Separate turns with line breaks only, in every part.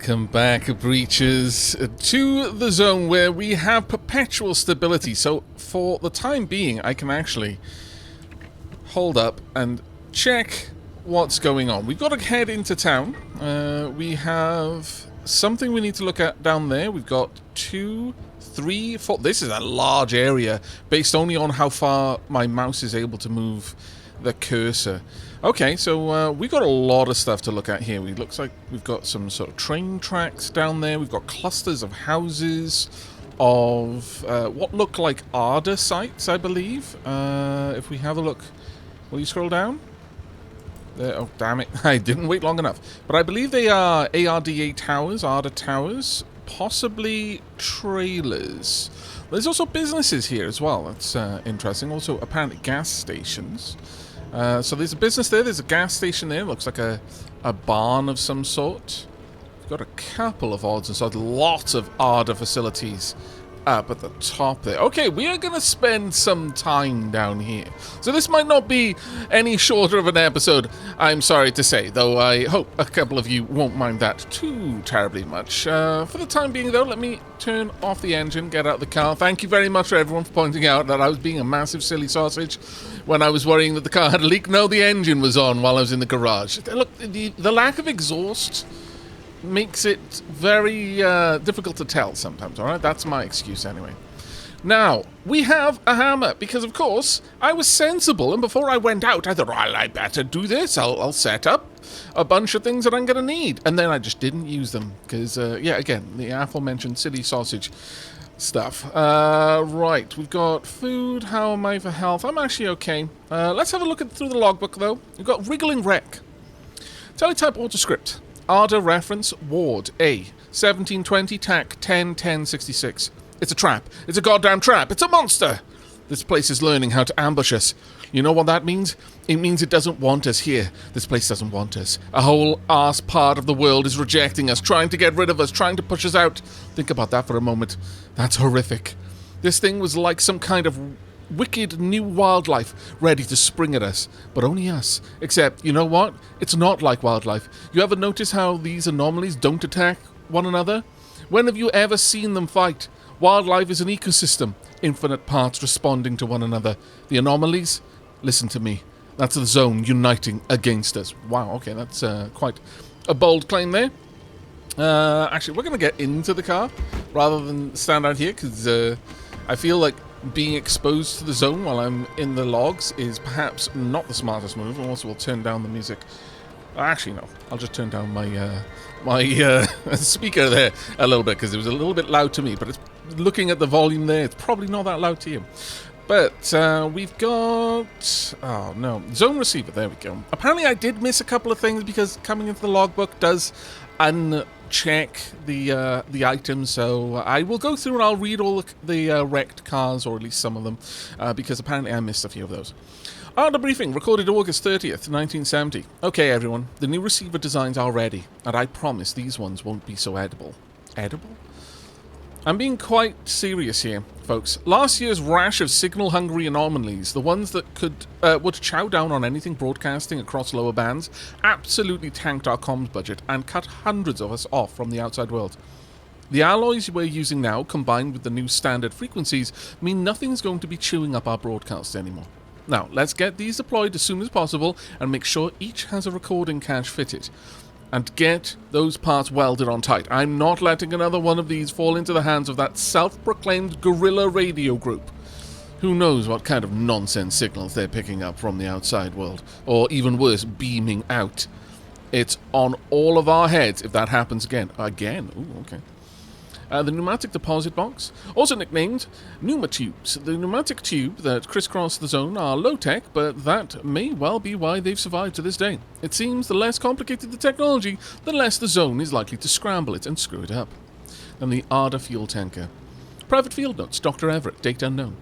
Welcome back, Breachers, to the zone where we have perpetual stability. So, for the time being, I can actually hold up and check what's going on. We've got to head into town. We have something we need to look at down there. We've got 2, 3, 4... This is a large area, based only on how far my mouse is able to move the cursor. Okay, so we've got a lot of stuff to look at here. It looks like we've got some sort of train tracks down there. We've got clusters of houses of what look like Arda sites, I believe. If we have a look... Will you scroll down? Oh, damn it. I didn't wait long enough. But I believe they are ARDA towers, Arda towers, possibly trailers. There's also businesses here as well. That's interesting. Also, apparently gas stations. So there's a business there, there's a gas station there, looks like a barn of some sort. We've got a couple of odds and sods, lots of Arda facilities up at the top there. Okay, we are going to spend some time down here. So this might not be any shorter of an episode, I'm sorry to say, though I hope a couple of you won't mind that too terribly much. For the time being, though, let me turn off the engine, get out the car. Thank you very much for everyone for pointing out that I was being a massive silly sausage when I was worrying that the car had a leak. No, the engine was on while I was in the garage. Look, the lack of exhaust makes it very difficult to tell sometimes, alright? That's my excuse anyway. Now, we have a hammer, because of course, I was sensible, and before I went out, I thought, well, I better do this. I'll set up a bunch of things that I'm going to need. And then I just didn't use them, because, yeah, again, the aforementioned silly sausage stuff. Right, we've got food. How am I for health? I'm actually okay. Let's have a look through the logbook, though. We've got Wriggling Wreck. Teletype autoscript. Arda reference, Ward, A, 1720, TAC, 10-10-66. It's a trap. It's a goddamn trap. It's a monster! This place is learning how to ambush us. You know what that means? It means it doesn't want us here. This place doesn't want us. A whole arse part of the world is rejecting us, trying to get rid of us, trying to push us out. Think about that for a moment. That's horrific. This thing was like some kind of wicked new wildlife ready to spring at us, but only us. Except, you know what? It's not like wildlife. You ever notice how these anomalies don't attack one another? When have you ever seen them fight? Wildlife is an ecosystem, infinite parts responding to one another. The anomalies? Listen to me. That's the zone uniting against us. Wow, okay, that's quite a bold claim there. Actually, we're going to get into the car rather than stand out here, because I feel like being exposed to the zone while I'm in the logs is perhaps not the smartest move. Also, we'll turn down the music. Actually, no. I'll just turn down my speaker there a little bit, because it was a little bit loud to me. But it's looking at the volume there, it's probably not that loud to you. But we've got... Oh, no. Zone receiver. There we go. Apparently, I did miss a couple of things, because coming into the logbook does uncheck the items, so I will go through and I'll read all the wrecked cars, or at least some of them, because apparently I missed a few of those. Arda briefing, recorded August 30th, 1970. Okay, everyone, the new receiver designs are ready, and I promise these ones won't be so edible. Edible? I'm being quite serious here, folks. Last year's rash of signal-hungry anomalies, the ones that would chow down on anything broadcasting across lower bands, absolutely tanked our comms budget and cut hundreds of us off from the outside world. The alloys we're using now, combined with the new standard frequencies, mean nothing's going to be chewing up our broadcasts anymore. Now, let's get these deployed as soon as possible and make sure each has a recording cache fitted. And get those parts welded on tight. I'm not letting another one of these fall into the hands of that self-proclaimed guerrilla radio group. Who knows what kind of nonsense signals they're picking up from the outside world. Or even worse, beaming out. It's on all of our heads if that happens again. Again? Ooh, okay. The pneumatic deposit box, also nicknamed pneumatubes. The pneumatic tube that crisscross the zone are low-tech, but that may well be why they've survived to this day. It seems the less complicated the technology, the less the zone is likely to scramble it and screw it up. Then the Arda fuel tanker. Private field notes, Dr. Everett, date unknown.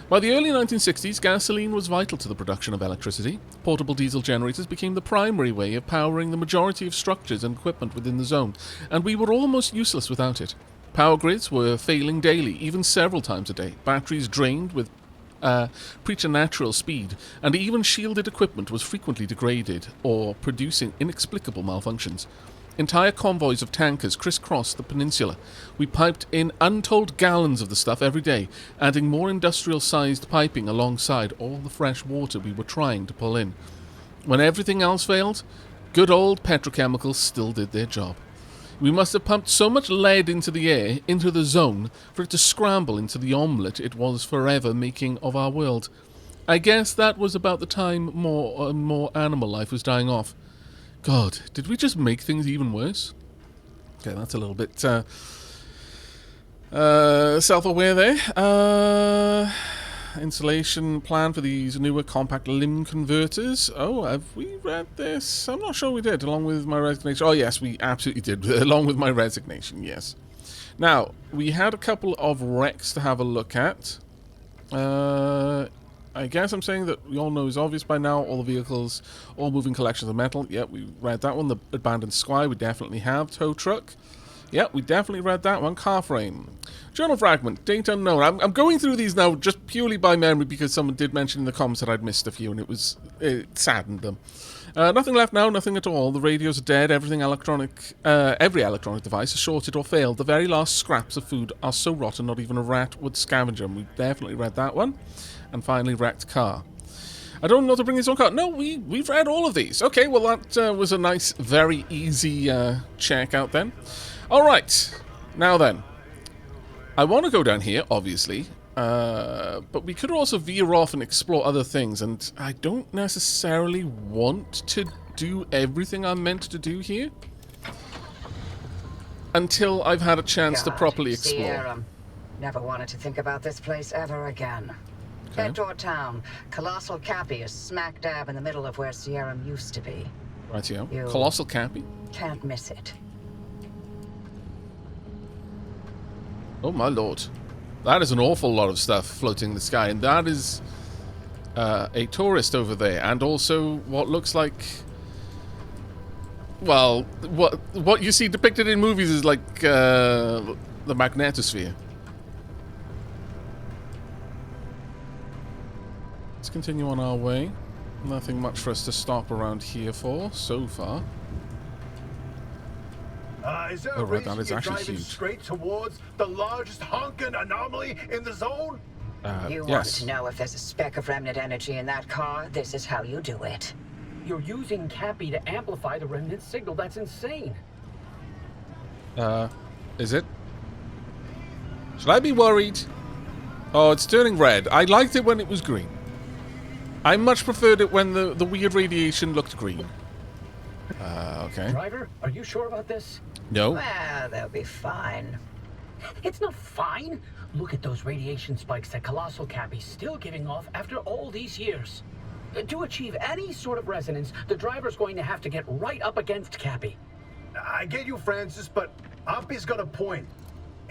By the early 1960s, gasoline was vital to the production of electricity. Portable diesel generators became the primary way of powering the majority of structures and equipment within the zone, and we were almost useless without it. Power grids were failing daily, even several times a day. Batteries drained with preternatural speed, and even shielded equipment was frequently degraded or producing inexplicable malfunctions. Entire convoys of tankers crisscrossed the peninsula. We piped in untold gallons of the stuff every day, adding more industrial-sized piping alongside all the fresh water we were trying to pull in. When everything else failed, good old petrochemicals still did their job. We must have pumped so much lead into the air, into the zone, for it to scramble into the omelette it was forever making of our world. I guess that was about the time more and more animal life was dying off. God, did we just make things even worse? Okay, that's a little bit self-aware there. Installation plan for these newer compact limb converters. Oh, have we read this? I'm not sure we did, along with my resignation. Oh, yes, we absolutely did, along with my resignation, yes. Now, we had a couple of wrecks to have a look at. I guess I'm saying that we all know is obvious by now. All the vehicles, all moving collections of metal. Yep, we read that one. The abandoned squire, we definitely have. Tow truck. Yep, we definitely read that one. Car frame. Journal fragment. Date unknown. I'm going through these now just purely by memory because someone did mention in the comments that I'd missed a few and it saddened them. Nothing left now, nothing at all. The radios are dead. Everything electronic, every electronic device is shorted or failed. The very last scraps of food are so rotten not even a rat would scavenge them. We definitely read that one. And finally, wrecked car. I don't know to bring this on car. No, we've read all of these. Okay, well that was a nice, very easy check out then. All right, now then, I want to go down here, obviously, but we could also veer off and explore other things, and I don't necessarily want to do everything I'm meant to do here until I've had a chance to properly explore.
Sierra. Never wanted to think about this place ever again.
Okay.
Head toward town. Colossal Cappy is smack dab in the middle of where Sierra used to be.
Rightio.
You
Colossal Cappy.
can't miss it.
Oh my lord. That is an awful lot of stuff floating in the sky, and that is a tourist over there, and also what looks like, well, what you see depicted in movies is like the magnetosphere. Let's continue on our way. Nothing much for us to stop around here for so far.
Is there
Oh,
a
right,
reason
that is
you're
actually
driving
huge.
straight towards the largest honking anomaly in the zone?
You want
Yes.
to know if there's a speck of remnant energy in that car? This is how you do it.
You're using Cappy to amplify the remnant signal. That's insane.
Is it? Should I be worried? Oh, it's turning red. I liked it when it was green. I much preferred it when the weird radiation looked green. Okay.
Driver, are you sure about this?
No.
Well, they'll be fine.
It's not fine. Look at those radiation spikes that Colossal Cappy's still giving off after all these years. To achieve any sort of resonance, the driver's going to have to get right up against Cappy.
I get you, Francis, but Oppie's got a point.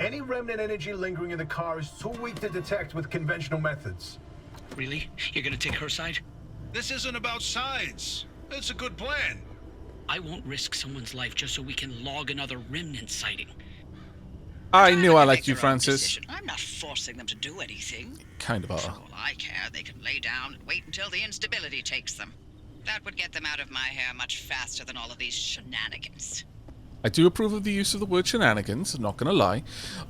Any remnant energy lingering in the car is too weak to detect with conventional methods.
Really? You're gonna take her side?
This isn't about sides. It's a good plan.
I won't risk someone's life just so we can log another remnant sighting.
I knew I
They
liked
make
you,
their own
Francis.
decision. I'm not forcing them to do anything.
Kind of
For
are.
all I care, they can lay down and wait until the instability takes them. That would get them out of my hair much faster than all of these shenanigans.
I do approve of the use of the word shenanigans, not gonna lie.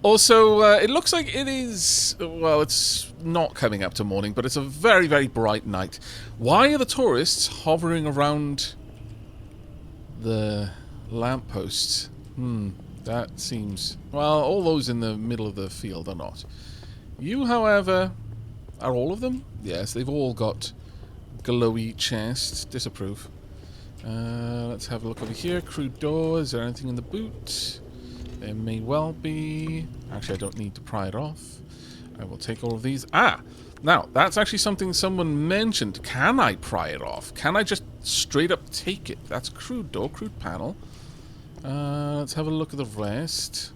Also, it looks like it is, well, it's not coming up to morning, but it's a very, very bright night. Why are the tourists hovering around the lampposts? That seems... Well, all those in the middle of the field are not. You, however, are all of them? Yes, they've all got glowy chests. Disapprove. Let's have a look over here. Crude door. Is there anything in the boot? There may well be. Actually, I don't need to pry it off. I will take all of these. Ah! Now, that's actually something someone mentioned. Can I pry it off? Can I just straight up take it? That's crude door, crude panel. Let's have a look at the rest.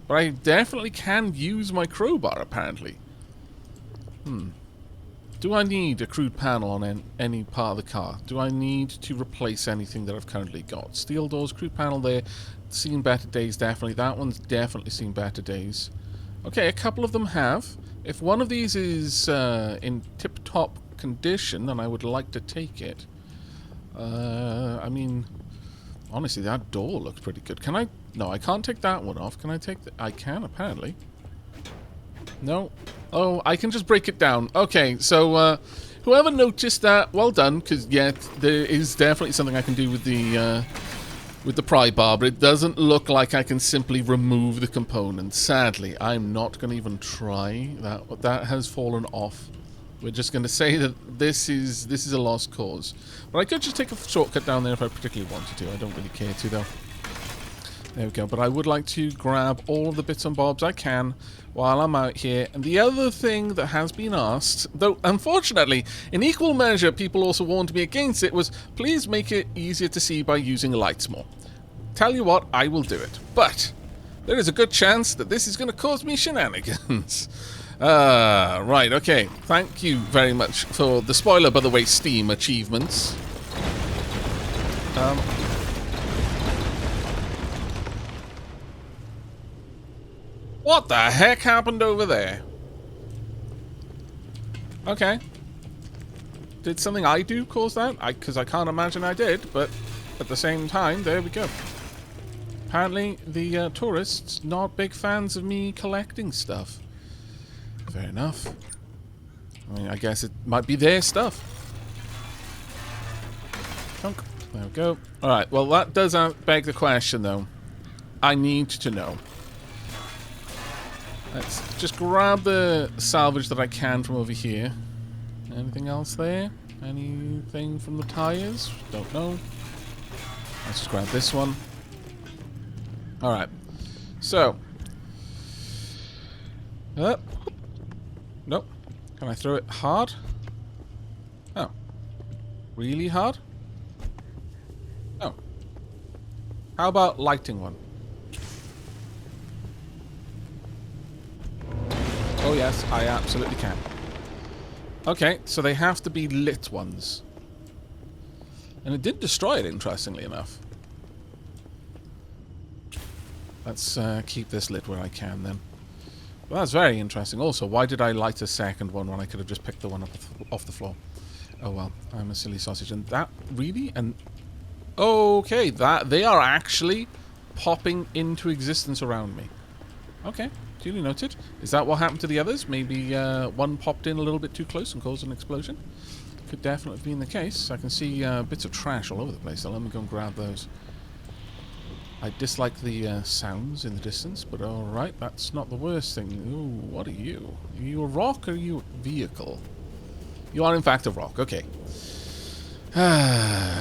But I definitely can use my crowbar, apparently. Do I need a crude panel on any part of the car? Do I need to replace anything that I've currently got? Steel doors, crude panel there. Seen better days, definitely. That one's definitely seen better days. Okay, a couple of them have. If one of these is in tip-top condition, then I would like to take it. I mean, Honestly, that door looks pretty good. Can I... No, I can't take that one off. Can I take... I can, apparently. No. Oh, I can just break it down. Okay, so, whoever noticed that, well done, because, yeah, there is definitely something I can do with the pry bar, but it doesn't look like I can simply remove the component. Sadly, I'm not going to even try. That has fallen off. We're just going to say that this is a lost cause. But I could just take a shortcut down there if I particularly wanted to. I don't really care to, though. There we go. But I would like to grab all of the bits and bobs I can while I'm out here. And the other thing that has been asked, though unfortunately, in equal measure, people also warned me against it, was please make it easier to see by using lights more. Tell you what, I will do it. But there is a good chance that this is going to cause me shenanigans. Right, okay. Thank you very much for the spoiler, by the way, Steam achievements. What the heck happened over there? Okay. Did something I do cause that? Because I can't imagine I did, but at the same time, there we go. Apparently, the tourists not big fans of me collecting stuff. Fair enough. I mean, I guess it might be their stuff. Chunk. There we go. Alright, well that does beg the question though. I need to know. Let's just grab the salvage that I can from over here. Anything else there? Anything from the tires? Don't know. Let's just grab this one. Alright. So. Nope. Can I throw it hard? Oh. Really hard? Oh. How about lighting one? Oh yes, I absolutely can. Okay, so they have to be lit ones. And it did destroy it, interestingly enough. Let's keep this lit where I can then. Well, that's very interesting. Also, why did I light a second one when I could have just picked the one up off the floor? Oh well, I'm a silly sausage. And that really... and okay, that they are actually popping into existence around me. Okay, duly noted. Is that what happened to the others? Maybe one popped in a little bit too close and caused an explosion? Could definitely have been the case. I can see bits of trash all over the place, so let me go and grab those. I dislike the sounds in the distance, but alright, that's not the worst thing. Ooh, what are you? Are you a rock or are you a vehicle? You are in fact a rock, okay.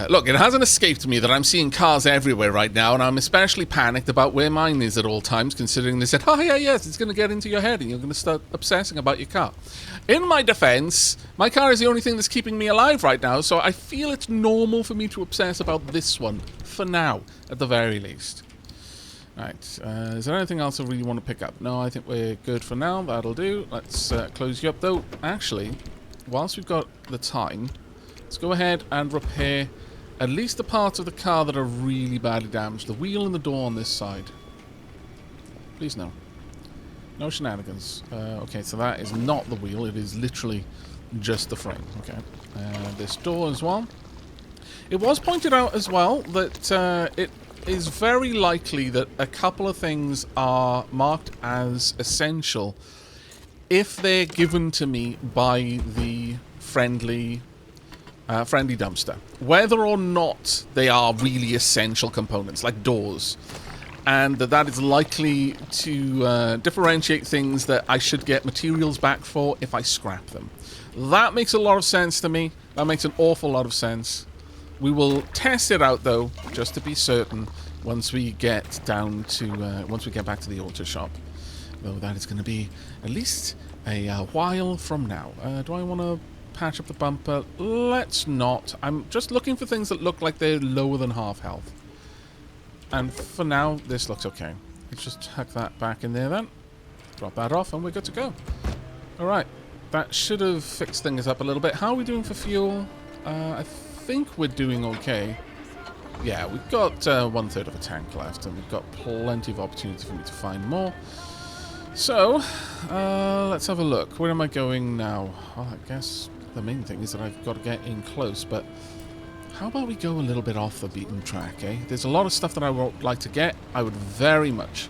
Look, it hasn't escaped me that I'm seeing cars everywhere right now, and I'm especially panicked about where mine is at all times, considering they said, oh yeah, yes, it's going to get into your head and you're going to start obsessing about your car. In my defense, my car is the only thing that's keeping me alive right now, so I feel it's normal for me to obsess about this one, for now, at the very least. Right, is there anything else I really want to pick up? No, I think we're good for now, that'll do. Let's close you up, though. Actually, whilst we've got the time, let's go ahead and repair at least the parts of the car that are really badly damaged. The wheel and the door on this side. Please no. No shenanigans. Okay, so that is not the wheel. It is literally just the frame. Okay. This door as well. It was pointed out as well that it is very likely that a couple of things are marked as essential if they're given to me by the friendly dumpster. Whether or not they are really essential components, like doors. And that is likely to differentiate things that I should get materials back for if I scrap them. That makes a lot of sense to me. That makes an awful lot of sense. We will test it out, though, just to be certain, once we get down to... once we get back to the auto shop. Though that is going to be at least a while from now. Do I want to patch up the bumper? Let's not. I'm just looking for things that look like they're lower than half health. And for now, this looks okay. Let's just tuck that back in there then. Drop that off and we're good to go. Alright. That should have fixed things up a little bit. How are we doing for fuel? I think we're doing okay. Yeah, we've got 1/3 of a tank left and we've got plenty of opportunity for me to find more. So, let's have a look. Where am I going now? Well, I guess the main thing is that I've got to get in close, but how about we go a little bit off the beaten track, eh? There's a lot of stuff that I would like to get. I would very much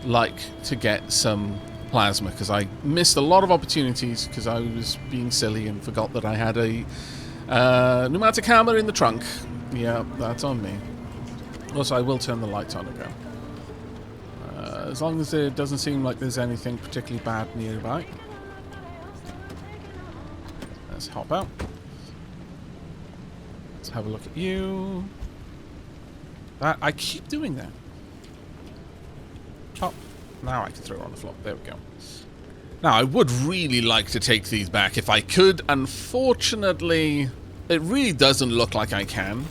like to get some plasma, because I missed a lot of opportunities because I was being silly and forgot that I had a pneumatic hammer in the trunk. Yeah, that's on me. Also, I will turn the lights on again. As long as it doesn't seem like there's anything particularly bad nearby. Let's hop out. Let's have a look at you. I keep doing that. Oh, now I can throw it on the floor. There we go. Now, I would really like to take these back if I could. Unfortunately, it really doesn't look like I can.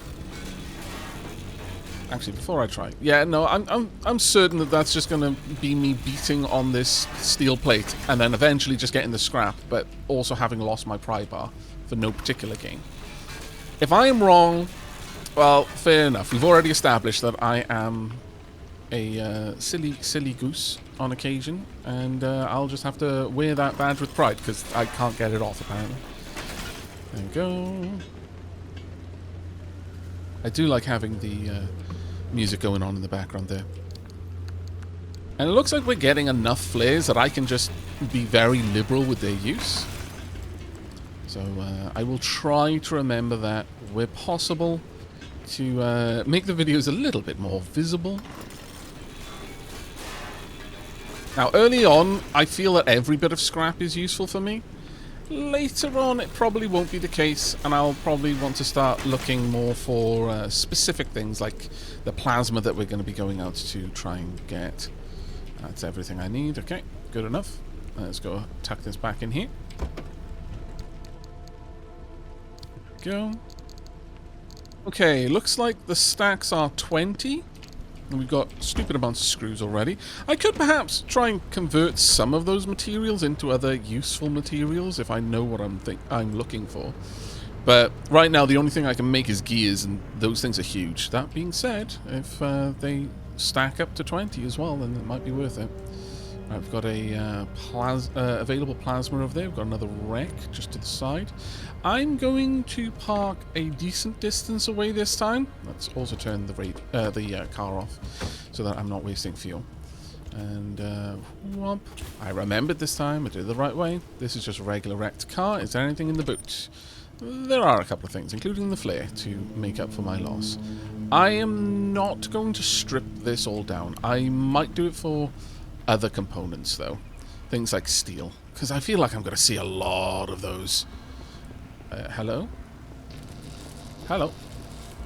Actually, before I try, yeah, no, I'm certain that that's just going to be me beating on this steel plate and then eventually just getting the scrap, but also having lost my pry bar for no particular gain. If I am wrong, well, fair enough. We've already established that I am a silly goose on occasion, and I'll just have to wear that badge with pride because I can't get it off apparently. There we go. I do like having the music going on in the background there. And it looks like we're getting enough flares that I can just be very liberal with their use. So I will try to remember that where possible to make the videos a little bit more visible. Now, early on, I feel that every bit of scrap is useful for me. Later on, it probably won't be the case, and I'll probably want to start looking more for specific things like the plasma that we're going to be going out to try and get. That's everything I need. Okay, good enough. Let's go tuck this back in here. There we go. Okay, looks like the stacks are 20. And we've got stupid amounts of screws already. I could perhaps try and convert some of those materials into other useful materials if I know what I'm looking for. But right now the only thing I can make is gears, and those things are huge. That being said, if they stack up to 20 as well, then it might be worth it. Right, we've got a available plasma over there. We've got another wreck just to the side. I'm going to park a decent distance away this time. Let's also turn the car off so that I'm not wasting fuel. And whoop. I remembered this time. I did it the right way. This is just a regular wrecked car. Is there anything in the boot? There are a couple of things, including the flare, to make up for my loss. I am not going to strip this all down. I might do it for other components, though. Things like steel. Because I feel like I'm going to see a lot of those. Hello? Hello?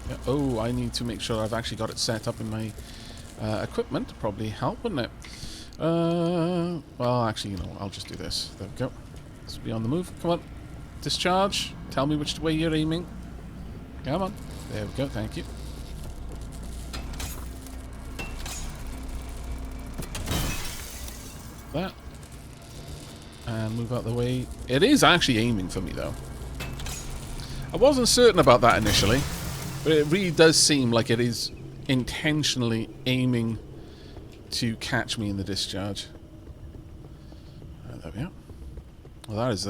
Yeah, oh, I need to make sure I've actually got it set up in my equipment. Probably help, wouldn't it? Well, actually, you know, I'll just do this. There we go. Let's be on the move. Come on. Discharge. Tell me which way you're aiming. Come on. There we go. Thank you. That. And move out the way. It is actually aiming for me, though. I wasn't certain about that initially, but it really does seem like it is intentionally aiming to catch me in the discharge. There we go. Well, that is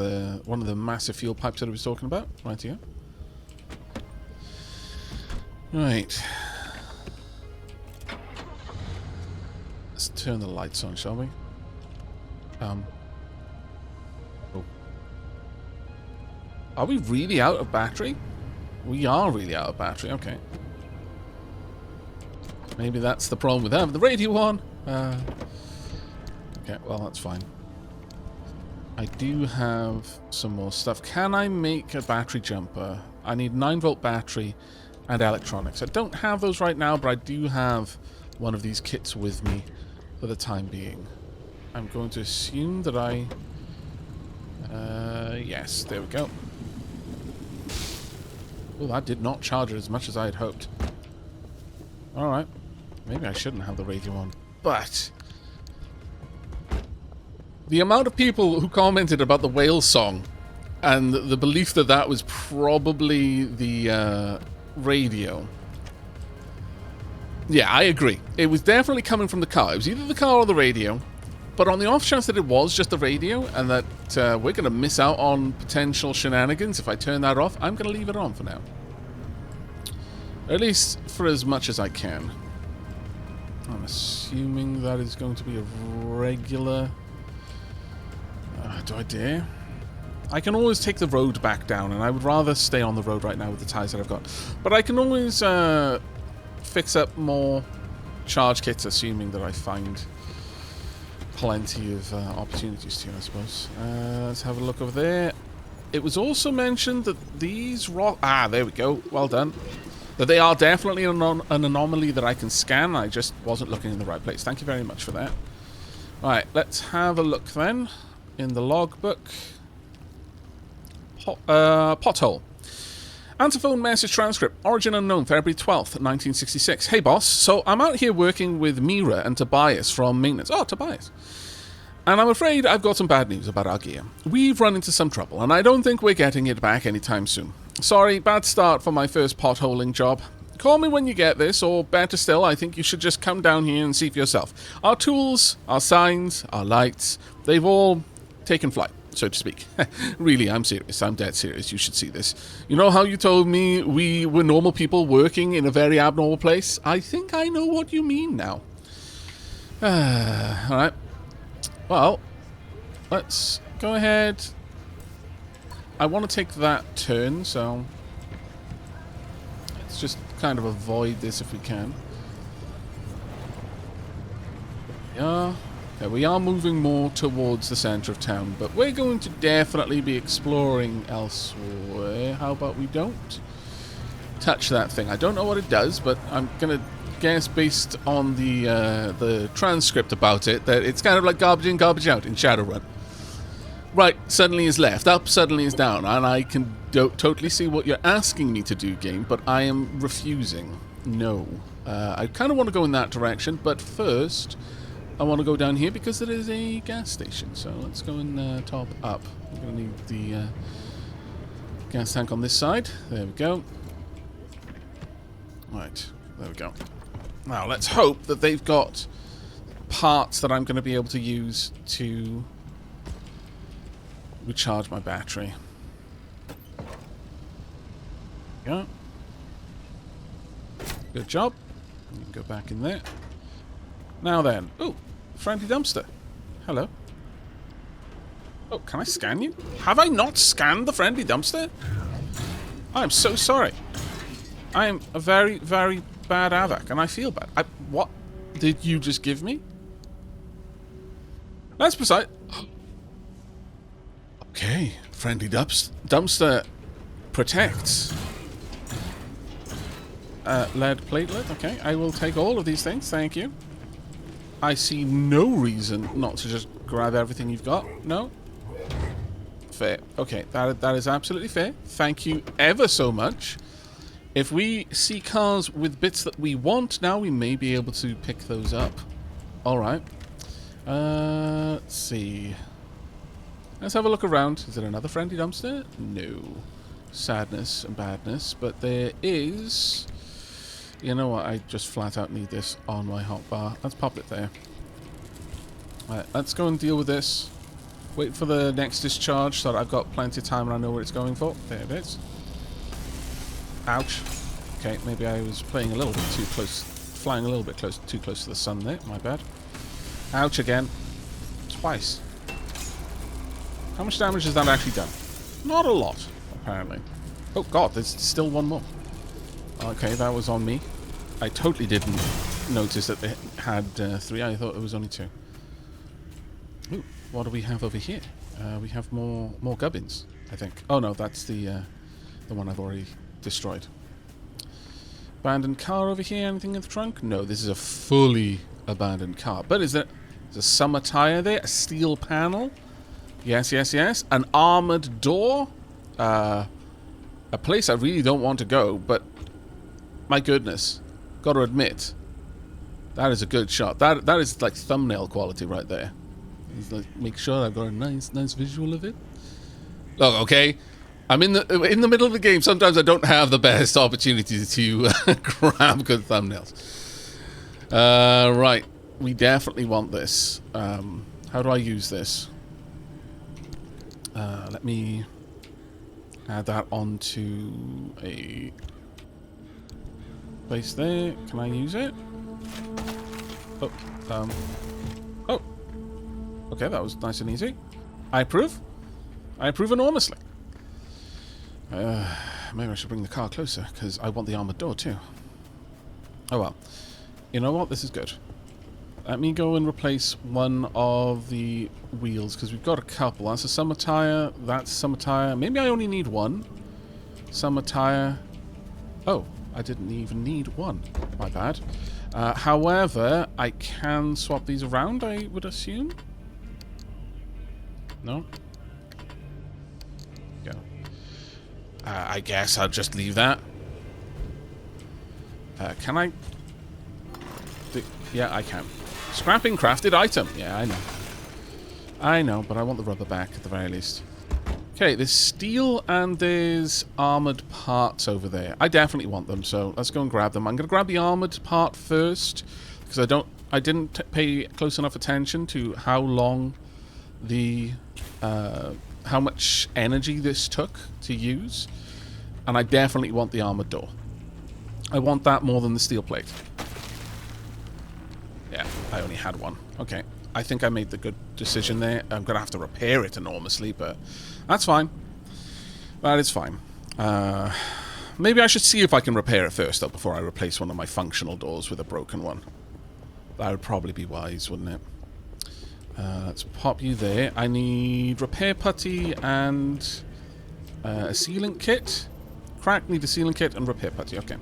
one of the massive fuel pipes that I was talking about. Right here. Right. Let's turn the lights on, shall we? Oh. Are we really out of battery? We are really out of battery, okay. Maybe that's the problem with having the radio on. Okay, well, that's fine. I do have some more stuff. Can I make a battery jumper? I need 9-volt battery and electronics. I don't have those right now, but I do have one of these kits with me for the time being. I'm going to assume that I... yes, there we go. Oh, that did not charge it as much as I had hoped. Alright. Maybe I shouldn't have the radio on. But the amount of people who commented about the whale song and the belief that that was probably the radio. Yeah, I agree. It was definitely coming from the car. It was either the car or the radio. But on the off chance that it was just the radio and that we're going to miss out on potential shenanigans if I turn that off, I'm going to leave it on for now. At least for as much as I can. I'm assuming that is going to be a regular... do I dare? I can always take the road back down, and I would rather stay on the road right now with the tires that I've got. But I can always fix up more charge kits, assuming that I find plenty of opportunities to, I suppose. Let's have a look over there. It was also mentioned that these rock... Ah, there we go. Well done. That they are definitely an anomaly that I can scan. I just wasn't looking in the right place. Thank you very much for that. Right, let's have a look then in the logbook. Pothole. Antiphone message transcript. Origin unknown, February 12th, 1966. Hey boss, so I'm out here working with Mira and Tobias from maintenance. Oh, Tobias. And I'm afraid I've got some bad news about our gear. We've run into some trouble, and I don't think we're getting it back anytime soon. Sorry, bad start for my first potholing job. Call me when you get this, or better still, I think you should just come down here and see for yourself. Our tools, our signs, our lights, they've all taken flight, so to speak. Really, I'm serious. I'm dead serious. You should see this. You know how you told me we were normal people working in a very abnormal place? I think I know what you mean now. Alright. Well, let's go ahead. I want to take that turn, so let's just kind of avoid this if we can. Yeah. Okay, we are moving more towards the center of town, but we're going to definitely be exploring elsewhere. How about we don't touch that thing? I don't know what it does, but I'm going to guess based on the transcript about it that it's kind of like garbage in, garbage out in Shadowrun. Right, suddenly is left, up suddenly is down, and I can totally see what you're asking me to do, game, but I am refusing. No. I kind of want to go in that direction, but first I want to go down here because there is a gas station, so let's go and top up. We're going to need the gas tank on this side. There we go. Right, there we go. Now, let's hope that they've got parts that I'm going to be able to use to recharge my battery. Yeah. Good job. You can go back in there. Now then. Ooh, friendly dumpster. Hello. Oh, can I scan you? Have I not scanned the friendly dumpster? I am so sorry. I am a very, very bad Aavak, and I feel bad. What did you just give me? That's precise. Okay, friendly dumpster protects. Lead platelet. Okay, I will take all of these things. Thank you. I see no reason not to just grab everything you've got. No. Fair. Okay, that is absolutely fair. Thank you ever so much. If we see cars with bits that we want now, we may be able to pick those up. Alright. Let's see. Let's have a look around. Is there another friendly dumpster? No. Sadness and badness. But there is... You know what? I just flat out need this on my hotbar. Let's pop it there. Alright, let's go and deal with this. Wait for the next discharge so that I've got plenty of time and I know what it's going for. There it is. Ouch. Okay, maybe I was playing a little bit too close, flying a little bit too close to the sun there. My bad. Ouch again. Twice. How much damage has that actually done? Not a lot, apparently. Oh god, there's still one more. Okay, that was on me. I totally didn't notice that it had 3. I thought it was only 2. Ooh, what do we have over here? We have more gubbins, I think. Oh no, that's the one I've already destroyed. Abandoned car over here. Anything in the trunk? No, this is a fully abandoned car. But is there a summer tire there? A steel panel? Yes, yes, yes. An armored door? A place I really don't want to go, but my goodness. Got to admit, that is a good shot. That is like thumbnail quality right there. Like, make sure I've got a nice visual of it. Look, okay. I'm in the middle of the game. Sometimes I don't have the best opportunity to grab good thumbnails. Right. We definitely want this. How do I use this? Let me... add that onto a Place there. Can I use it? Oh, oh. Okay, that was nice and easy. I approve. I approve enormously. Maybe I should bring the car closer, because I want the armored door too. Oh well. You know what? This is good. Let me go and replace one of the wheels, because we've got a couple. That's a summer tire. That's a summer tire. Maybe I only need one. Summer tire. Oh, I didn't even need one. My bad. However, I can swap these around, I would assume. No? Go. I guess I'll just leave that. Can I... Yeah, I can. Scrapping crafted item. Yeah, I know. I know, but I want the rubber back at the very least. Okay, there's steel and there's armored parts over there. I definitely want them, so let's go and grab them. I'm going to grab the armored part first, because I didn't pay close enough attention to how long the... how much energy this took to use. And I definitely want the armored door. I want that more than the steel plate. Yeah, I only had one. Okay. I think I made the good decision there. I'm going to have to repair it enormously, but that's fine. That is fine. Maybe I should see if I can repair it first, though, before I replace one of my functional doors with a broken one. That would probably be wise, wouldn't it? Let's pop you there. I need repair putty and a sealant kit. Crack, need a sealant kit and repair putty. Okay.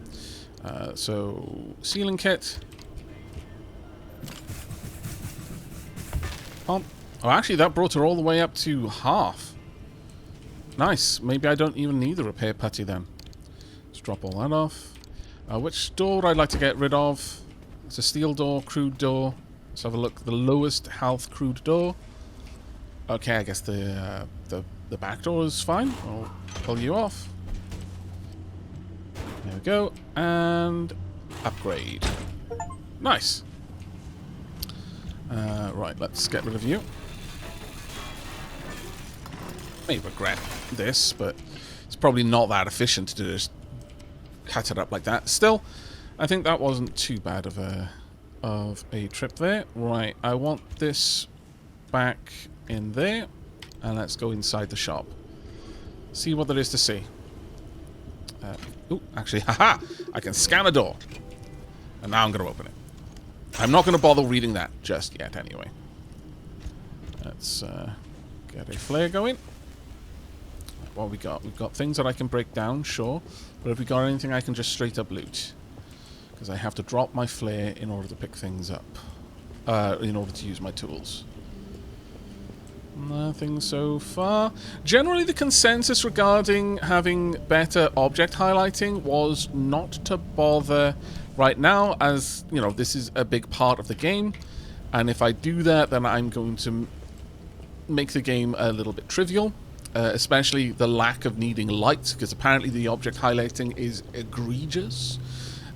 So, sealant kit. Pump. Oh, actually, that brought her all the way up to half. Nice. Maybe I don't even need the repair putty then. Let's drop all that off. Which door I'd like to get rid of? It's a steel door, crude door. Let's have a look. The lowest health crude door. Okay, I guess the back door is fine. I'll pull you off. There we go. And upgrade. Nice. Right, let's get rid of you. May regret this, but it's probably not that efficient to just cut it up like that. Still, I think that wasn't too bad of a trip there. Right, I want this back in there, and let's go inside the shop. See what there is to see. Oh, actually, haha! I can scan a door. And now I'm going to open it. I'm not going to bother reading that just yet, anyway. Let's get a flare going. What we got? We've got things that I can break down, sure. But have we got anything I can just straight up loot? Because I have to drop my flare in order to pick things up. In order to use my tools. Nothing so far. Generally, the consensus regarding having better object highlighting was not to bother right now, as, you know, this is a big part of the game. And if I do that, then I'm going to make the game a little bit trivial. Especially the lack of needing light, because apparently the object highlighting is egregious.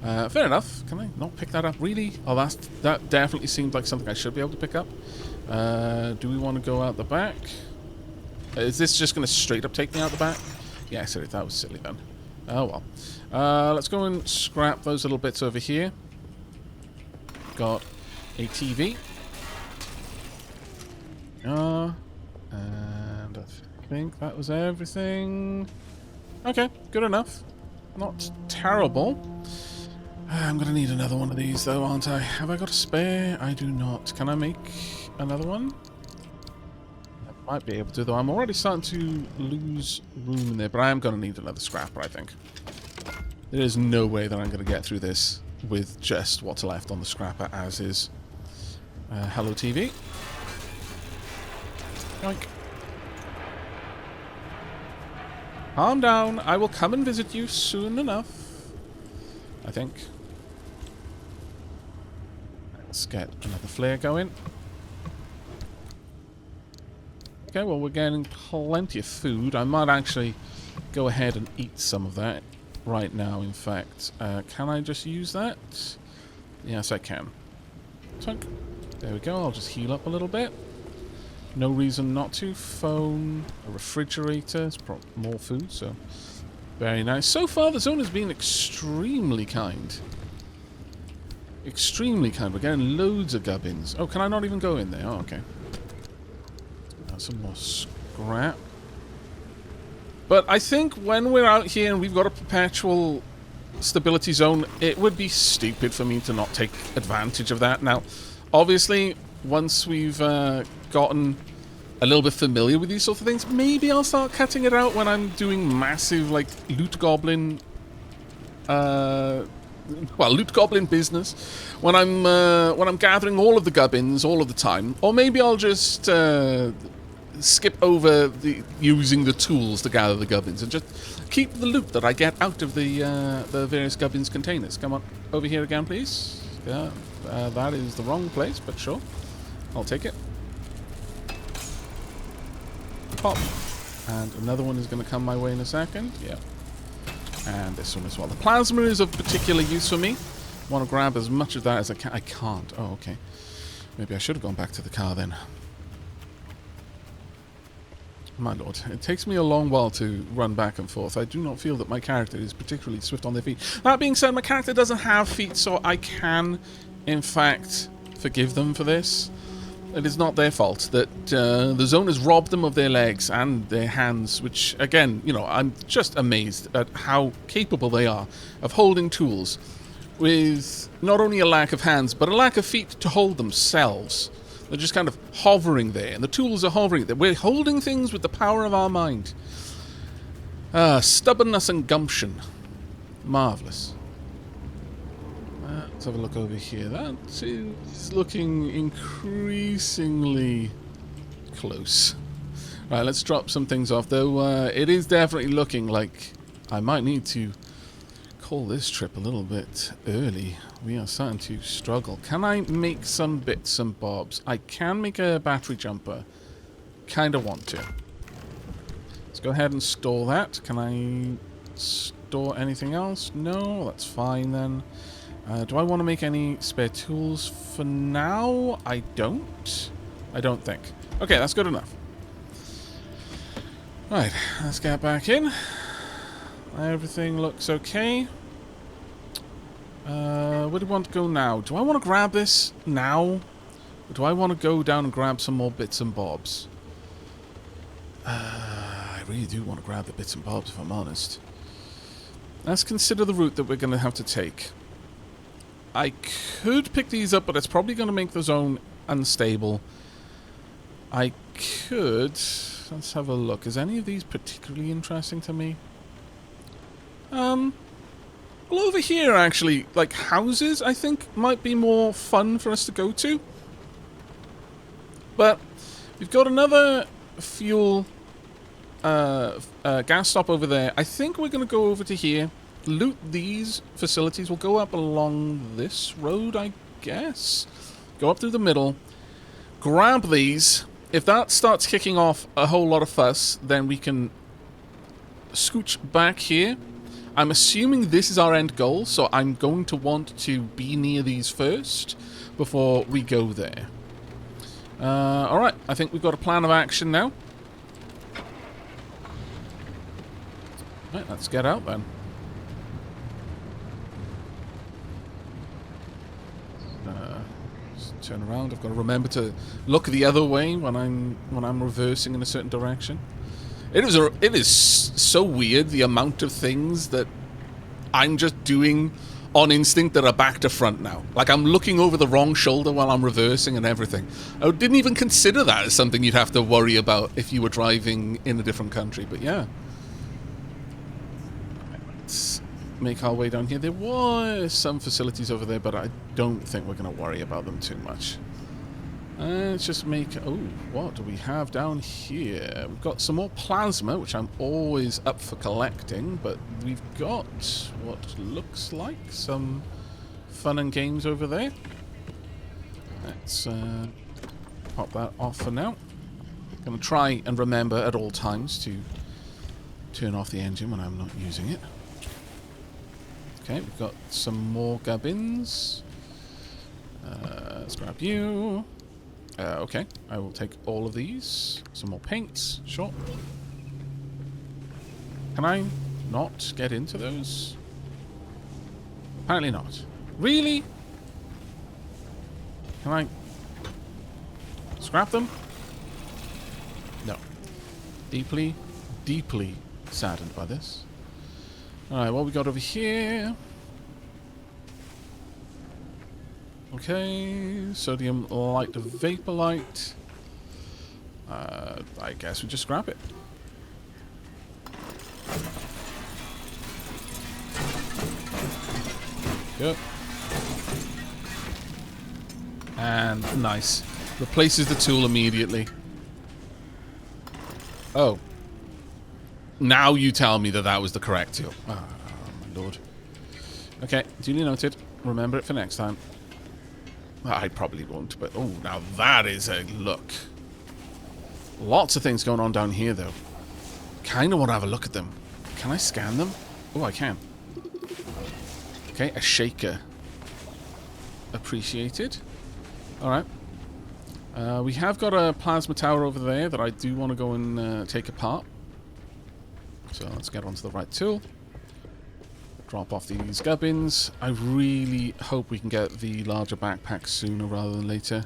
Fair enough. Can I not pick that up? Really? Oh, that definitely seems like something I should be able to pick up. Do we want to go out the back? Is this just going to straight up take me out the back? Yeah, sorry, that was silly then. Oh well. Let's go and scrap those little bits over here. Got a TV. And I think that was everything. Okay, good enough. Not terrible. I'm going to need another one of these, though, aren't I? Have I got a spare? I do not. Can I make another one? I might be able to, though. I'm already starting to lose room in there, but I am going to need another scrapper, I think. There is no way that I'm going to get through this with just what's left on the scrapper as is. Hello, TV. Yoink. Calm down. I will come and visit you soon enough. I think. Let's get another flare going. Okay, well, we're getting plenty of food. I might actually go ahead and eat some of that right now, in fact. Can I just use that? Yes, I can. Tunk. There we go. I'll just heal up a little bit. No reason not to. Phone, a refrigerator. It's more food, so very nice. So far, the zone has been extremely kind. extremely kind. We're getting loads of gubbins. Oh, can I not even go in there? Oh, okay. Some more scrap. But I think when we're out here and we've got a perpetual stability zone, it would be stupid for me to not take advantage of that. Now, obviously, once we've gotten a little bit familiar with these sort of things, maybe I'll start cutting it out when I'm doing massive, like, loot goblin business. When I'm gathering all of the gubbins all of the time, or maybe I'll just skip over using the tools to gather the gubbins and just keep the loot that I get out of the various gubbins containers. Come on, over here again, please. Yeah, that is the wrong place, but sure, I'll take it. Pop, and another one is going to come my way in a second. Yeah, and this one as well. The plasma is of particular use for me. I want to grab as much of that as I can. I can't. Oh, okay. Maybe I should have gone back to the car then. My lord, it takes me a long while to run back and forth. I do not feel that my character is particularly swift on their feet. That being said, my character doesn't have feet, so I can, in fact, forgive them for this. It is not their fault that the zone has robbed them of their legs and their hands, which, again, you know, I'm just amazed at how capable they are of holding tools with not only a lack of hands, but a lack of feet to hold themselves. They're just kind of hovering there, and the tools are hovering there. We're holding things with the power of our mind. Stubbornness and gumption. Marvellous. Let's have a look over here. That is looking increasingly close. Right, let's drop some things off, though. It is definitely looking like I might need to call this trip a little bit early. We are starting to struggle. Can I make some bits and bobs? I can make a battery jumper. Kind of want to. Let's go ahead and store that. Can I store anything else? No, that's fine then. Do I want to make any spare tools for now? I don't. I don't think. Okay, that's good enough. Right, let's get back in. Everything looks okay. Where do we want to go now? Do I want to grab this now? Or do I want to go down and grab some more bits and bobs? I really do want to grab the bits and bobs, if I'm honest. Let's consider the route that we're going to have to take. I could pick these up, but it's probably going to make the zone unstable. I could... Let's have a look. Is any of these particularly interesting to me? Well, over here, actually, like, houses, I think, might be more fun for us to go to. But we've got another fuel gas stop over there. I think we're going to go over to here, loot these facilities. We'll go up along this road, I guess. Go up through the middle. Grab these. If that starts kicking off a whole lot of fuss, then we can scooch back here. I'm assuming this is our end goal, so I'm going to want to be near these first before we go there. Alright, I think we've got a plan of action now. Right, let's get out then. Just turn around. I've got to remember to look the other way when I'm reversing in a certain direction. It is so weird, the amount of things that I'm just doing on instinct that are back to front now. Like, I'm looking over the wrong shoulder while I'm reversing and everything. I didn't even consider that as something you'd have to worry about if you were driving in a different country, but yeah. Let's make our way down here. There was some facilities over there, but I don't think we're going to worry about them too much. Let's just make... Oh, what do we have down here? We've got some more plasma, which I'm always up for collecting, but we've got what looks like some fun and games over there. Let's pop that off for now. Going to try and remember at all times to turn off the engine when I'm not using it. Okay, we've got some more gubbins. Let's grab you. Okay, I will take all of these. Some more paints, sure. Can I not get into those? Apparently not. Really? Can I scrap them? No. Deeply, deeply saddened by this. Alright, what we got over here? Okay, sodium light vapor light. I guess we just scrap it. Yep. And nice. Replaces the tool immediately. Oh. Now you tell me that that was the correct tool. Oh, my lord. Okay, duly noted. Remember it for next time. I probably won't, but oh, now that is a look. Lots of things going on down here, though. Kind of want to have a look at them. Can I scan them? Oh, I can. Okay, a shaker. Appreciated. Alright. We have got a plasma tower over there that I do want to go and take apart. So let's get onto the right tool. Drop off these gubbins. I really hope we can get the larger backpack sooner rather than later.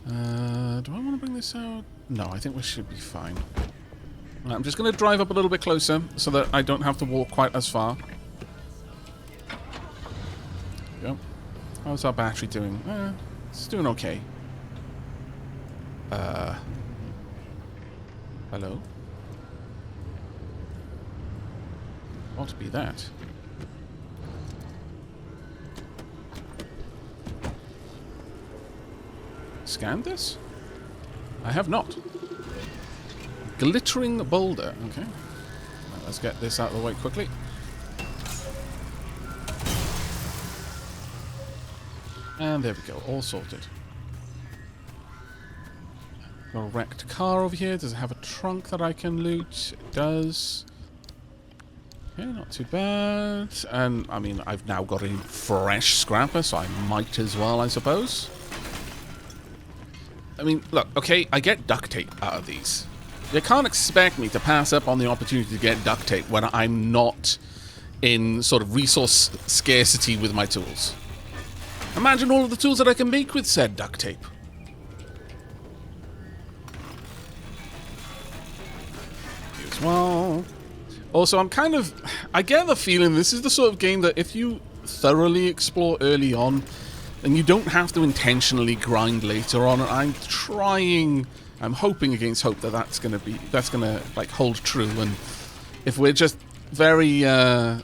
Do I want to bring this out? No, I think we should be fine. Right, I'm just going to drive up a little bit closer so that I don't have to walk quite as far. There we go. How's our battery doing? It's doing okay. Hello? What be that? Scan this? I have not. Glittering boulder. Okay. Right, let's get this out of the way quickly. And there we go. All sorted. Got a wrecked car over here. Does it have a trunk that I can loot? It does. Okay, not too bad. And, I mean, I've now got a fresh scrapper, so I might as well, I suppose. I mean, look, okay, I get duct tape out of these. You can't expect me to pass up on the opportunity to get duct tape when I'm not in sort of resource scarcity with my tools. Imagine all of the tools that I can make with said duct tape. You as well. Also, I get the feeling this is the sort of game that if you thoroughly explore early on, then you don't have to intentionally grind later on. And I'm hoping against hope that that's gonna like hold true. And if we're just very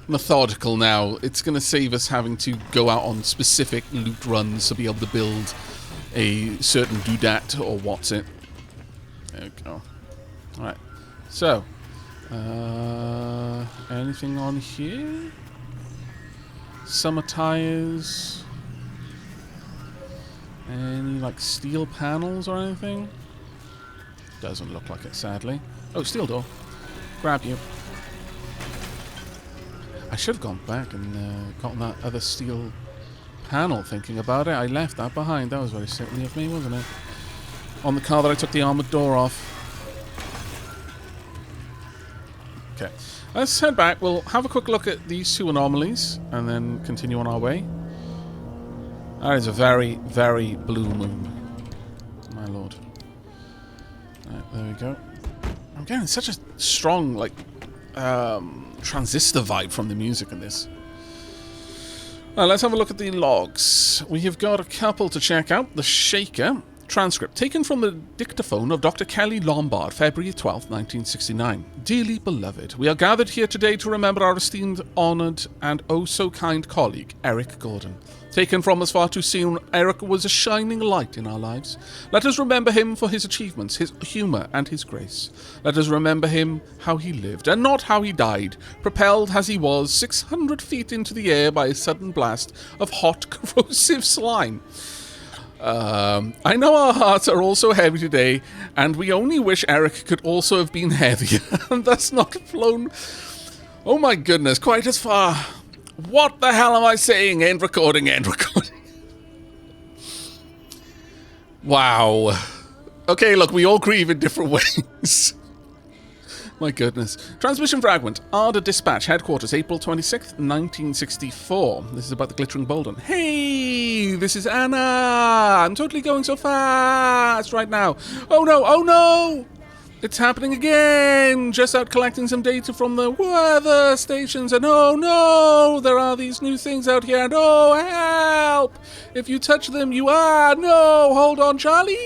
methodical now, it's gonna save us having to go out on specific loot runs to be able to build a certain doodat or what's it. There we go. All right, so. Anything on here? Summer tires? Any, like, steel panels or anything? Doesn't look like it, sadly. Oh, steel door. Grab you. I should have gone back and gotten that other steel panel, thinking about it. I left that behind. That was very silly of me, wasn't it? On the car that I took the armored door off. Okay, let's head back. We'll have a quick look at these two anomalies and then continue on our way. That is a very, very blue moon. My lord. Right, there we go. I'm getting such a strong, like, transistor vibe from the music in this. Let's have a look at the logs. We have got a couple to check out. The Shaker. Transcript taken from the dictaphone of Dr. Kelly Lombard, February 12, 1969. Dearly beloved, we are gathered here today to remember our esteemed, honoured, and oh-so-kind colleague, Eric Gordon. Taken from us far too soon, Eric was a shining light in our lives. Let us remember him for his achievements, his humour, and his grace. Let us remember him how he lived, and not how he died, propelled as he was 600 feet into the air by a sudden blast of hot, corrosive slime. I know our hearts are also heavy today, and we only wish Eric could also have been heavier, and thus not flown, oh my goodness, quite as far. What the hell am I saying? End recording, end recording. Wow. Okay, look, we all grieve in different ways. My goodness. Transmission fragment. Arda Dispatch, Headquarters, April 26th, 1964. This is about the glittering boulder. Hey, this is Anna. I'm totally going so fast right now. Oh no, oh no! It's happening again! Just out collecting some data from the weather stations, and oh no! There are these new things out here, and oh help! If you touch them, you are... No! Hold on, Charlie!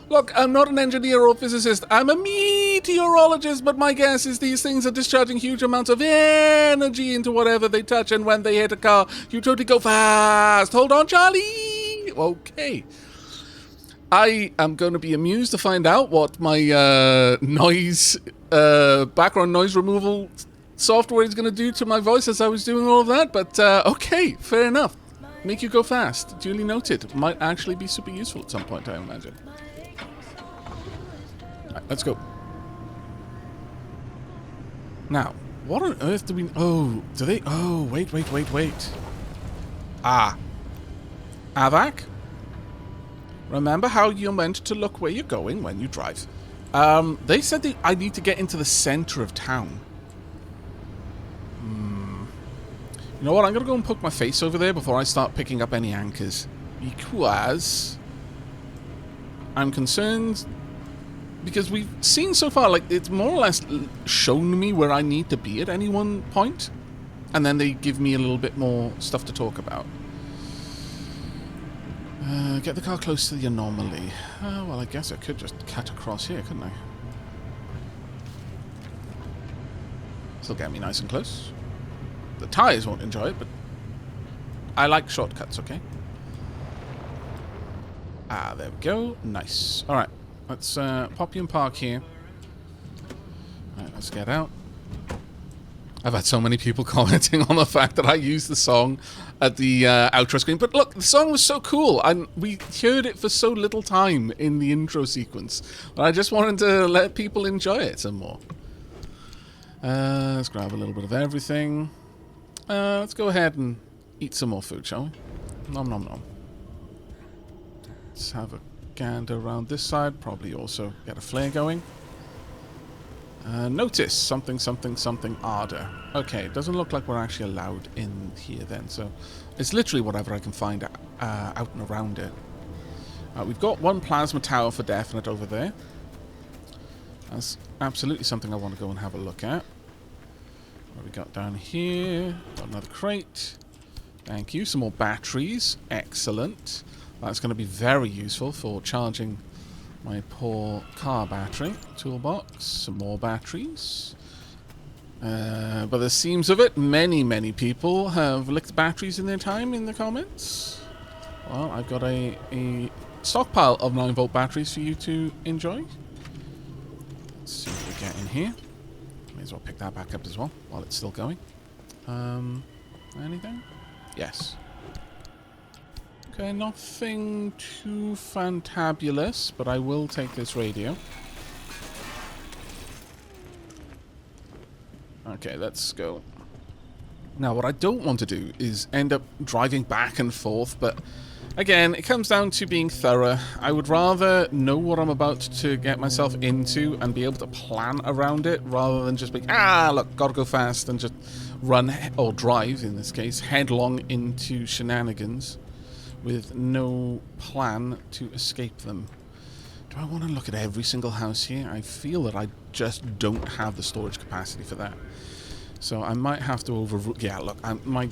Look, I'm not an engineer or physicist. I'm a meteorologist, but my guess is these things are discharging huge amounts of energy into whatever they touch, and when they hit a car, you totally go fast. Hold on, Charlie! Okay. I am going to be amused to find out what my background noise removal software is going to do to my voice as I was doing all of that, but okay, fair enough. Make you go fast. Duly noted. Might actually be super useful at some point, I imagine. Right, let's go. Now, what on earth do we... Oh, do they... Oh, wait. Ah. Aavak? Remember how you're meant to look where you're going when you drive. They said I need to get into the center of town. You know what? I'm going to go and poke my face over there before I start picking up any anchors. Because I'm concerned... Because we've seen so far, like, it's more or less shown me where I need to be at any one point. And then they give me a little bit more stuff to talk about. Get the car close to the Anomaly. Well, I guess I could just cut across here, couldn't I? Still get me nice and close. The tyres won't enjoy it, but I like shortcuts, okay? Ah, there we go. Nice. Alright, let's pop you in park here. Alright, let's get out. I've had so many people commenting on the fact that I used the song at the outro screen. But look, the song was so cool. And we heard it for so little time in the intro sequence. But I just wanted to let people enjoy it some more. Let's grab a little bit of everything. Let's go ahead and eat some more food, shall we? Nom nom nom. Let's have a gander around this side. Probably also get a flare going. Notice something Arda. Okay, it doesn't look like we're actually allowed in here then, so it's literally whatever I can find out and around it. We've got one plasma tower for definite over there. That's absolutely something I want to go and have a look at. What we got down here? Got another crate. Thank you. Some more batteries. Excellent. That's going to be very useful for charging my poor car battery. Toolbox, some more batteries. But the seams of it, many people have licked batteries in their time in the comments. Well, I've got a stockpile of 9-volt batteries for you to enjoy. Let's see what we get in here. May as well pick that back up as well while it's still going. Anything? Yes. Okay, nothing too fantabulous, but I will take this radio. Okay, let's go. Now, what I don't want to do is end up driving back and forth, but again, it comes down to being thorough. I would rather know what I'm about to get myself into and be able to plan around it, rather than just be, look, gotta go fast, and just run, or drive, in this case, headlong into shenanigans with no plan to escape them. Do I want to look at every single house here? I feel that I just don't have the storage capacity for that. So I might have to overrule... Yeah, look, my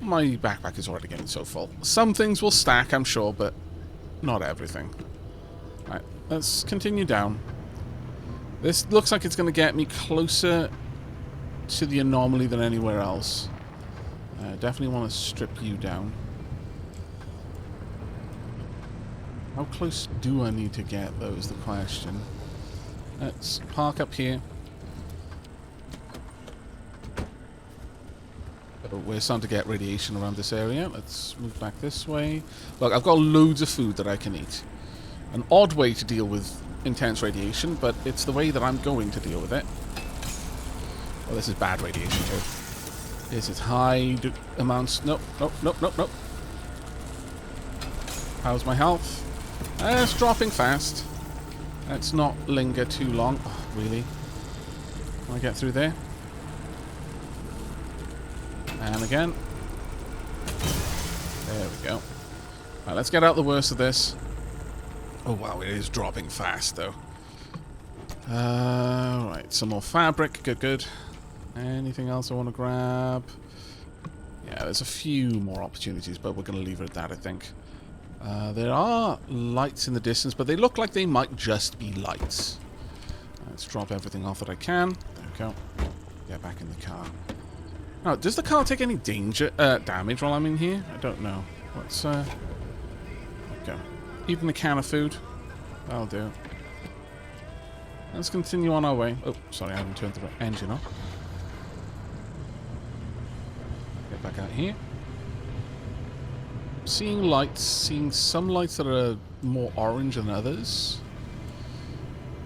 backpack is already getting so full. Some things will stack, I'm sure, but not everything. Right, let's continue down. This looks like it's going to get me closer to the Anomaly than anywhere else. Definitely want to strip you down. How close do I need to get, though, is the question. Let's park up here. Oh, we're starting to get radiation around this area. Let's move back this way. Look, I've got loads of food that I can eat. An odd way to deal with intense radiation, but it's the way that I'm going to deal with it. Oh, this is bad radiation, too. This is high amounts... Nope. How's my health? It's dropping fast. Let's not linger too long. Oh, really? Can I get through there? And again. There we go. Right, let's get out the worst of this. Oh wow, it is dropping fast though. Right, some more fabric. Good, good. Anything else I want to grab? Yeah, there's a few more opportunities, but we're going to leave it at that, I think. There are lights in the distance, but they look like they might just be lights. Let's drop everything off that I can. There we go. Get back in the car. Now, does the car take any damage while I'm in here? I don't know. Let's, there we go. Even the can of food. That'll do. Let's continue on our way. Oh, sorry, I haven't turned the engine off. Get back out here. Seeing lights, seeing some lights that are more orange than others.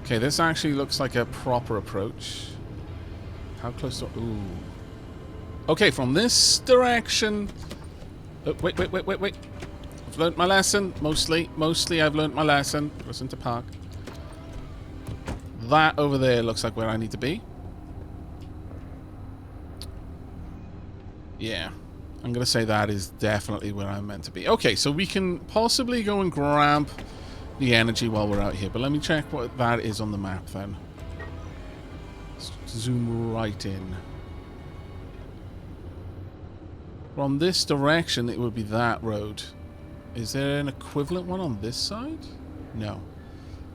Okay, this actually looks like a proper approach. How close to... Ooh. Okay, from this direction... Oh, wait. I've learnt my lesson. Mostly I've learnt my lesson. Listen to Park. That over there looks like where I need to be. Yeah. I'm going to say that is definitely where I'm meant to be. Okay, so we can possibly go and grab the energy while we're out here. But let me check what that is on the map then. Let's zoom right in. From this direction, it would be that road. Is there an equivalent one on this side? No.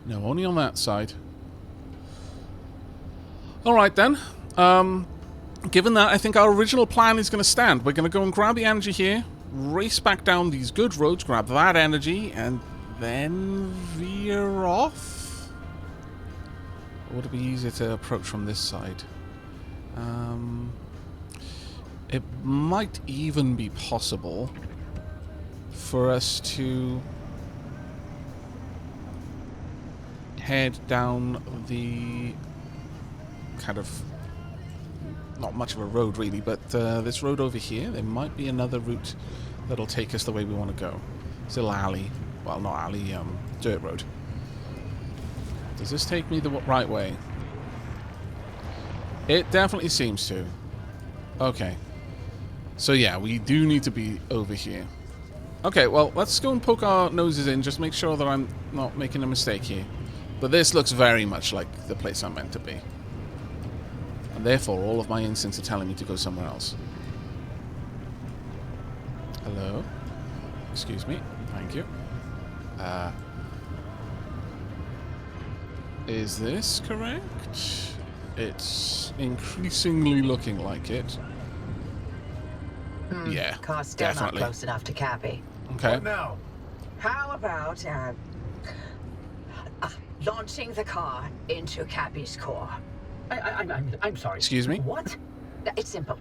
No, only on that side. Alright then. Given that, I think our original plan is going to stand. We're going to go and grab the energy here, race back down these good roads, grab that energy, and then veer off? Or would it be easier to approach from this side? It might even be possible for us to head down the kind of... not much of a road really, but this road over here, there might be another route that'll take us the way we want to go. Still alley. Well, not alley, dirt road. Does this take me the right way? It definitely seems to. Okay. So yeah, we do need to be over here. Okay, well, let's go and poke our noses in, just make sure that I'm not making a mistake here. But this looks very much like the place I'm meant to be. And therefore, all of my instincts are telling me to go somewhere else. Hello? Excuse me. Thank you. Is this correct? It's increasingly looking like it. Yeah,
Car's still
definitely.
not close enough to Cappy.
Okay.
What now?
How about launching the car into Cappy's core?
I'm sorry.
Excuse me?
What?
It's simple.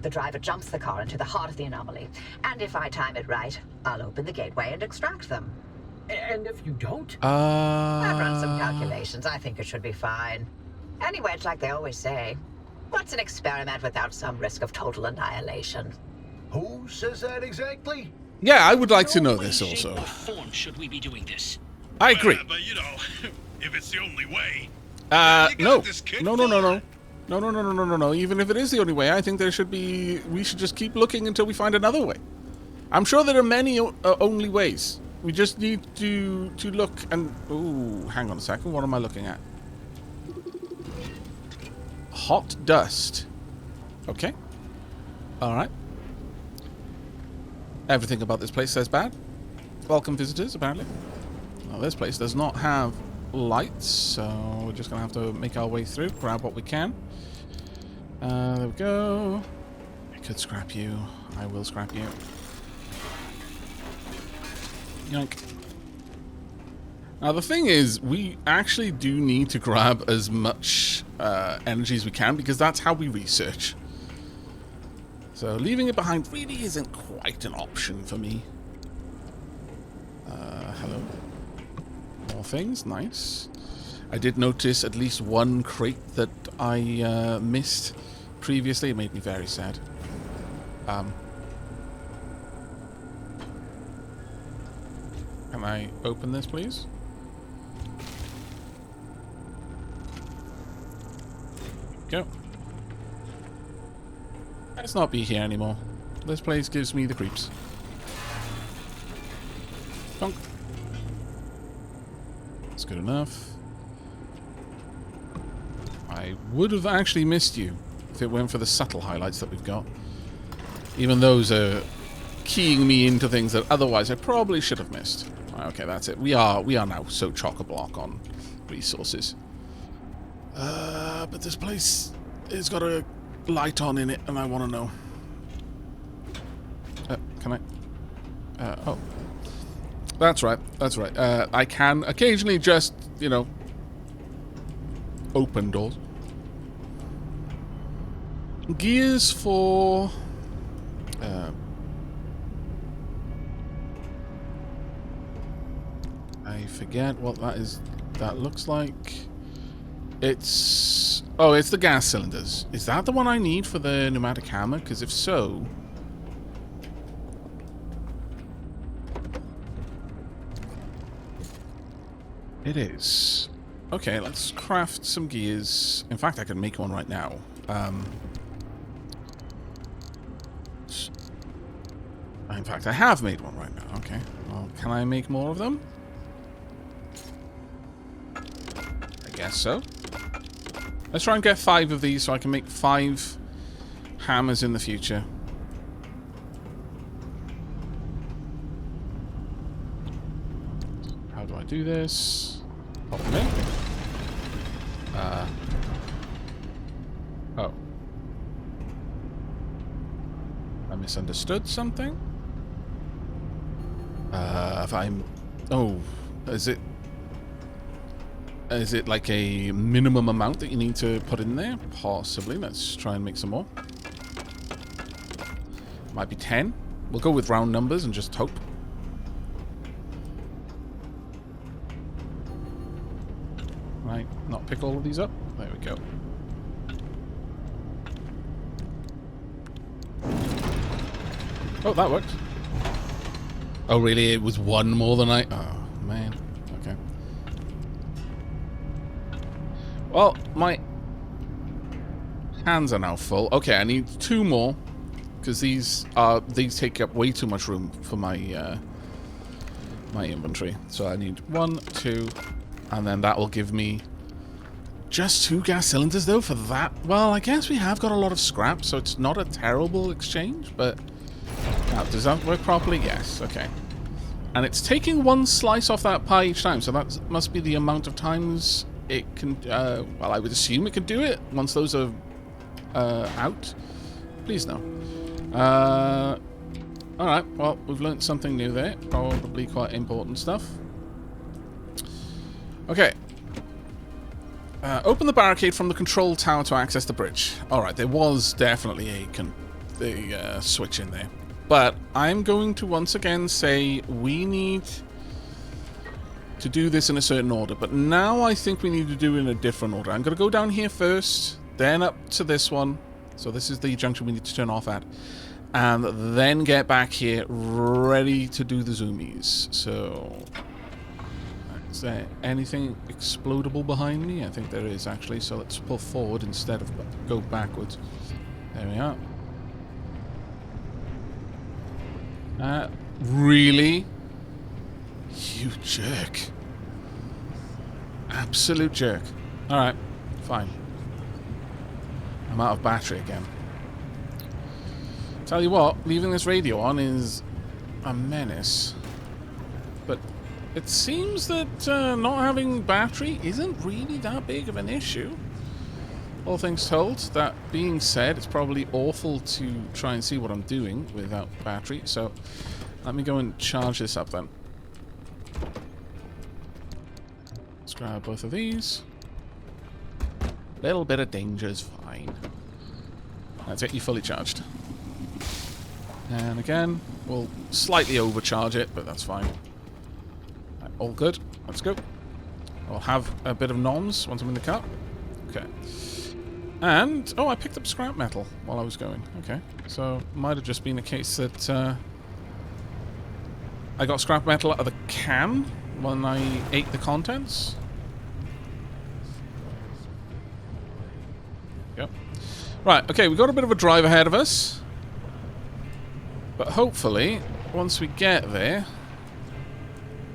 The driver jumps the car into the heart of the anomaly, and if I time it right, I'll open the gateway and extract them.
And if you don't?
I've run some calculations. I think it should be fine. Anyway, it's like they always say, what's an experiment without some risk of total annihilation?
Who says that exactly?
Yeah, I would like to know
No way,
this
shape,
also.
or form should we be doing this?
I agree.
But you know, if it's the only way.
No.
You got this, kid.
No. No. Even if it is the only way, I think there should be... we should just keep looking until we find another way. I'm sure there are many only ways. We just need to look and... Ooh, hang on a second. What am I looking at? Hot dust. Okay. Alright. Everything about this place says bad. Welcome visitors, apparently. Well, this place does not have lights, so we're just going to have to make our way through, grab what we can. There we go. I could scrap you. I will scrap you. Yoink. Now, the thing is, we actually do need to grab as much energy as we can, because that's how we research. So, leaving it behind really isn't quite an option for me. Hello. More things, nice. I did notice at least one crate that I missed previously. It made me very sad. Can I open this, please? Go. Let's not be here anymore. This place gives me the creeps. Bonk. That's good enough. I would have actually missed you if it weren't for the subtle highlights that we've got. Even those are keying me into things that otherwise I probably should have missed. Okay, that's it. We are now so chock-a-block on resources. But this place has got a light on in it, and I want to know. Can I? Oh. That's right. That's right. I can occasionally just, you know, open doors. Gears for... I forget what that looks like. It's... Oh, it's the gas cylinders. Is that the one I need for the pneumatic hammer? Because if so... It is. Okay, let's craft some gears. In fact, I can make one right now. In fact, I have made one right now. Okay. Well, can I make more of them? I guess so. Let's try and get 5 of these so I can make 5 hammers in the future. How do I do this? Pop them in. Oh. I misunderstood something? If I'm... Oh, is it like a minimum amount that you need to put in there? Possibly. Let's try and make some more. Might be 10. We'll go with round numbers and just hope. Right, not pick all of these up. There we go. Oh, that worked. Oh, really? It was 1 more than I... Oh, man. Okay. Well, my hands are now full. Okay, I need 2 more. Because these take up way too much room for my my inventory. So I need 1, 2... And then that will give me just 2 gas cylinders, though, for that. Well, I guess we have got a lot of scrap, so it's not a terrible exchange, but... Now, does that work properly? Yes, okay. And it's taking 1 slice off that pie each time, so that must be the amount of times it can... well, I would assume it can do it once those are out. Please, no. Alright, well, we've learnt something new there. Probably quite important stuff. Okay. Open the barricade from the control tower to access the bridge. Alright, there was definitely a switch in there. But I'm going to once again say we need to do this in a certain order. But now I think we need to do it in a different order. I'm going to go down here first, then up to this one. So this is the junction we need to turn off at. And then get back here ready to do the zoomies. So... Is there anything explodable behind me? I think there is, actually. So let's pull forward instead of go backwards. There we are. Really? You jerk. Absolute jerk. Alright, fine. I'm out of battery again. Tell you what, leaving this radio on is a menace. But... It seems that not having battery isn't really that big of an issue. All things told, that being said, it's probably awful to try and see what I'm doing without battery, so let me go and charge this up then. Let's grab both of these. Little bit of danger is fine. That's it, you're fully charged. And again, we'll slightly overcharge it, but that's fine. All good. Let's go. I'll have a bit of noms once I'm in the car. Okay. And... Oh, I picked up scrap metal while I was going. Okay. So, might have just been a case that... I got scrap metal out of the can when I ate the contents. Yep. Right, okay, we've got a bit of a drive ahead of us. But hopefully, once we get there,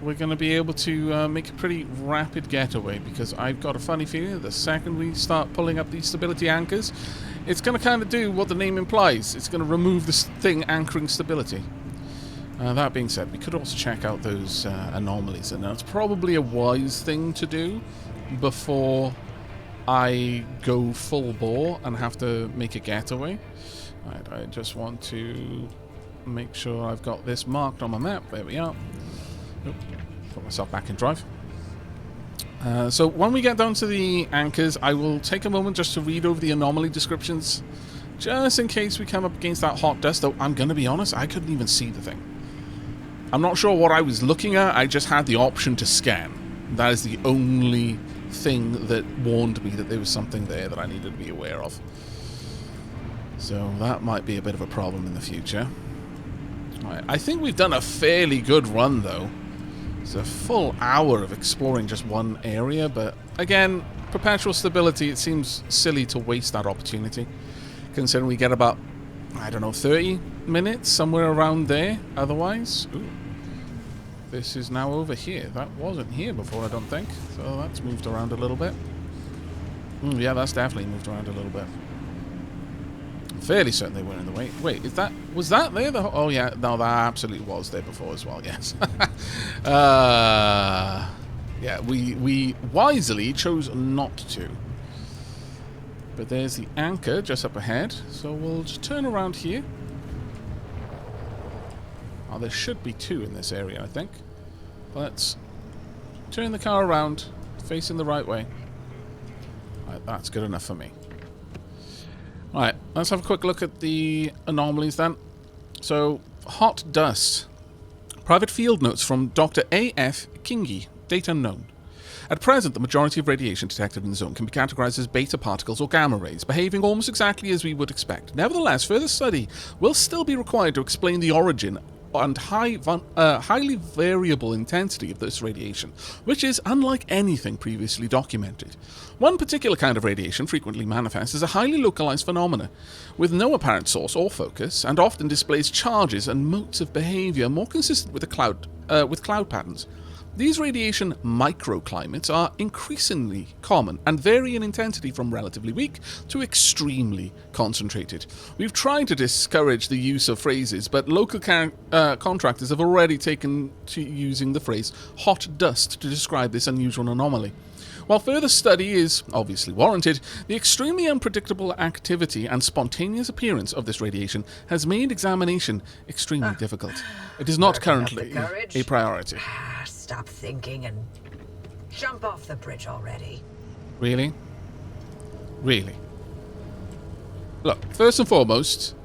we're going to be able to make a pretty rapid getaway, because I've got a funny feeling that the second we start pulling up these stability anchors, it's going to kind of do what the name implies. It's going to remove this thing anchoring stability. That being said, we could also check out those anomalies, and that's probably a wise thing to do before I go full bore and have to make a getaway. Right, I just want to make sure I've got this marked on my map. There we are. Oop, put myself back in drive. So when we get down to the anchors, I will take a moment just to read over the anomaly descriptions, just in case we come up against that hot dust, though I'm going to be honest, I couldn't even see the thing. I'm not sure what I was looking at, I just had the option to scan. That is the only thing that warned me that there was something there that I needed to be aware of. So that might be a bit of a problem in the future. Right, I think we've done a fairly good run, though. It's a full hour of exploring just one area, but again, perpetual stability, it seems silly to waste that opportunity, considering we get about, I don't know, 30 minutes, somewhere around there, otherwise. Ooh. This is now over here. That wasn't here before, I don't think. So that's moved around a little bit. Yeah, that's definitely moved around a little bit. I'm fairly certain they were in the way. Wait, was that there? Oh yeah, no, that absolutely was there before as well, yes. Yeah, we wisely chose not to. But there's the anchor just up ahead, so we'll just turn around here. Oh, there should be two in this area, I think. Let's turn the car around, facing the right way. Right, that's good enough for me. Right, let's have a quick look at the anomalies then. So, hot dust. Private field notes from Dr. A.F. Kingi, date unknown. At present, the majority of radiation detected in the zone can be categorized as beta particles or gamma rays, behaving almost exactly as we would expect. Nevertheless, further study will still be required to explain the origin and highly variable intensity of this radiation, which is unlike anything previously documented. One particular kind of radiation frequently manifests as a highly localized phenomena, with no apparent source or focus, and often displays charges and modes of behavior more consistent with cloud patterns. These radiation microclimates are increasingly common and vary in intensity from relatively weak to extremely concentrated. We've tried to discourage the use of phrases, but local contractors have already taken to using the phrase hot dust to describe this unusual anomaly. While further study is obviously warranted, the extremely unpredictable activity and spontaneous appearance of this radiation has made examination extremely difficult. It is not currently a priority.
Stop thinking and jump off the bridge already.
Really? Really? Look, first and foremost,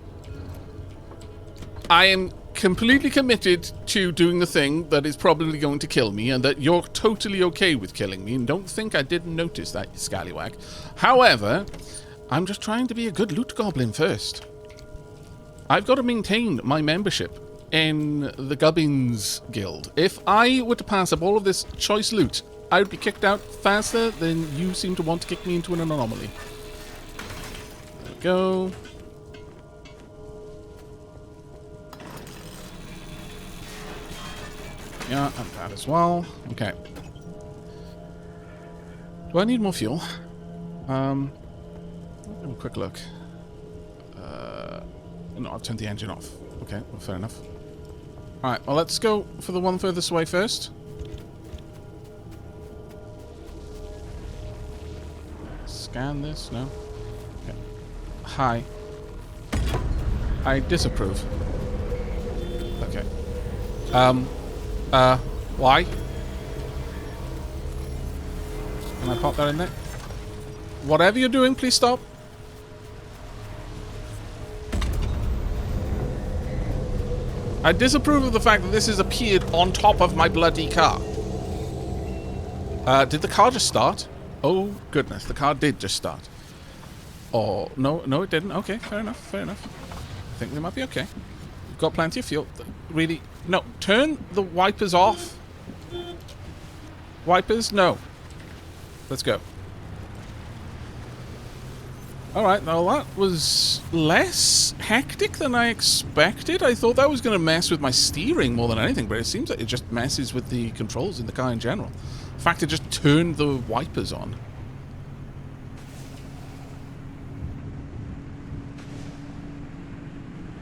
I am completely committed to doing the thing that is probably going to kill me, and that you're totally okay with killing me, and don't think I didn't notice that, you scallywag. However, I'm just trying to be a good loot goblin first. I've got to maintain my membership in the Gubbins Guild. If I were to pass up all of this choice loot, I would be kicked out faster than you seem to want to kick me into an anomaly. There we go. Yeah, and that as well. Okay. Do I need more fuel? Have a quick look. No, I've turned the engine off. Okay, well, fair enough. Alright, well, let's go for the one furthest away first. Scan this? No? Okay. Hi. I disapprove. Okay. Why? Can I pop that in there? Whatever you're doing, please stop. I disapprove of the fact that this has appeared on top of my bloody car. Did the car just start? Oh, goodness, the car did just start. Oh, no, it didn't. Okay, fair enough, fair enough. I think we might be okay. We've got plenty of fuel. Really? No, turn the wipers off. Wipers? No. Let's go. Alright, now that was less hectic than I expected. I thought that was going to mess with my steering more than anything, but it seems like it just messes with the controls in the car in general. In fact, it just turned the wipers on.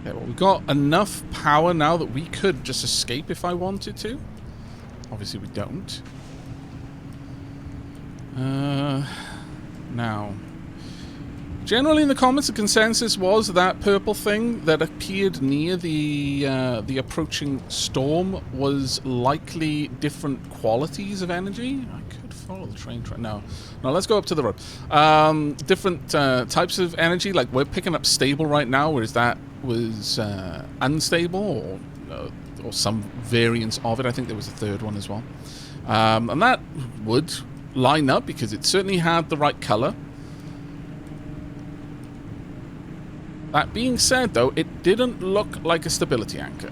Yeah, well, we've got enough power now that we could just escape if I wanted to. Obviously, we don't. Now... Generally, in the comments, the consensus was that purple thing that appeared near the approaching storm was likely different qualities of energy. I could follow the train. No, let's go up to the road. Different types of energy. Like we're picking up stable right now, whereas that was unstable or some variance of it. I think there was a third one as well, and that would line up because it certainly had the right color. That being said, though, it didn't look like a stability anchor.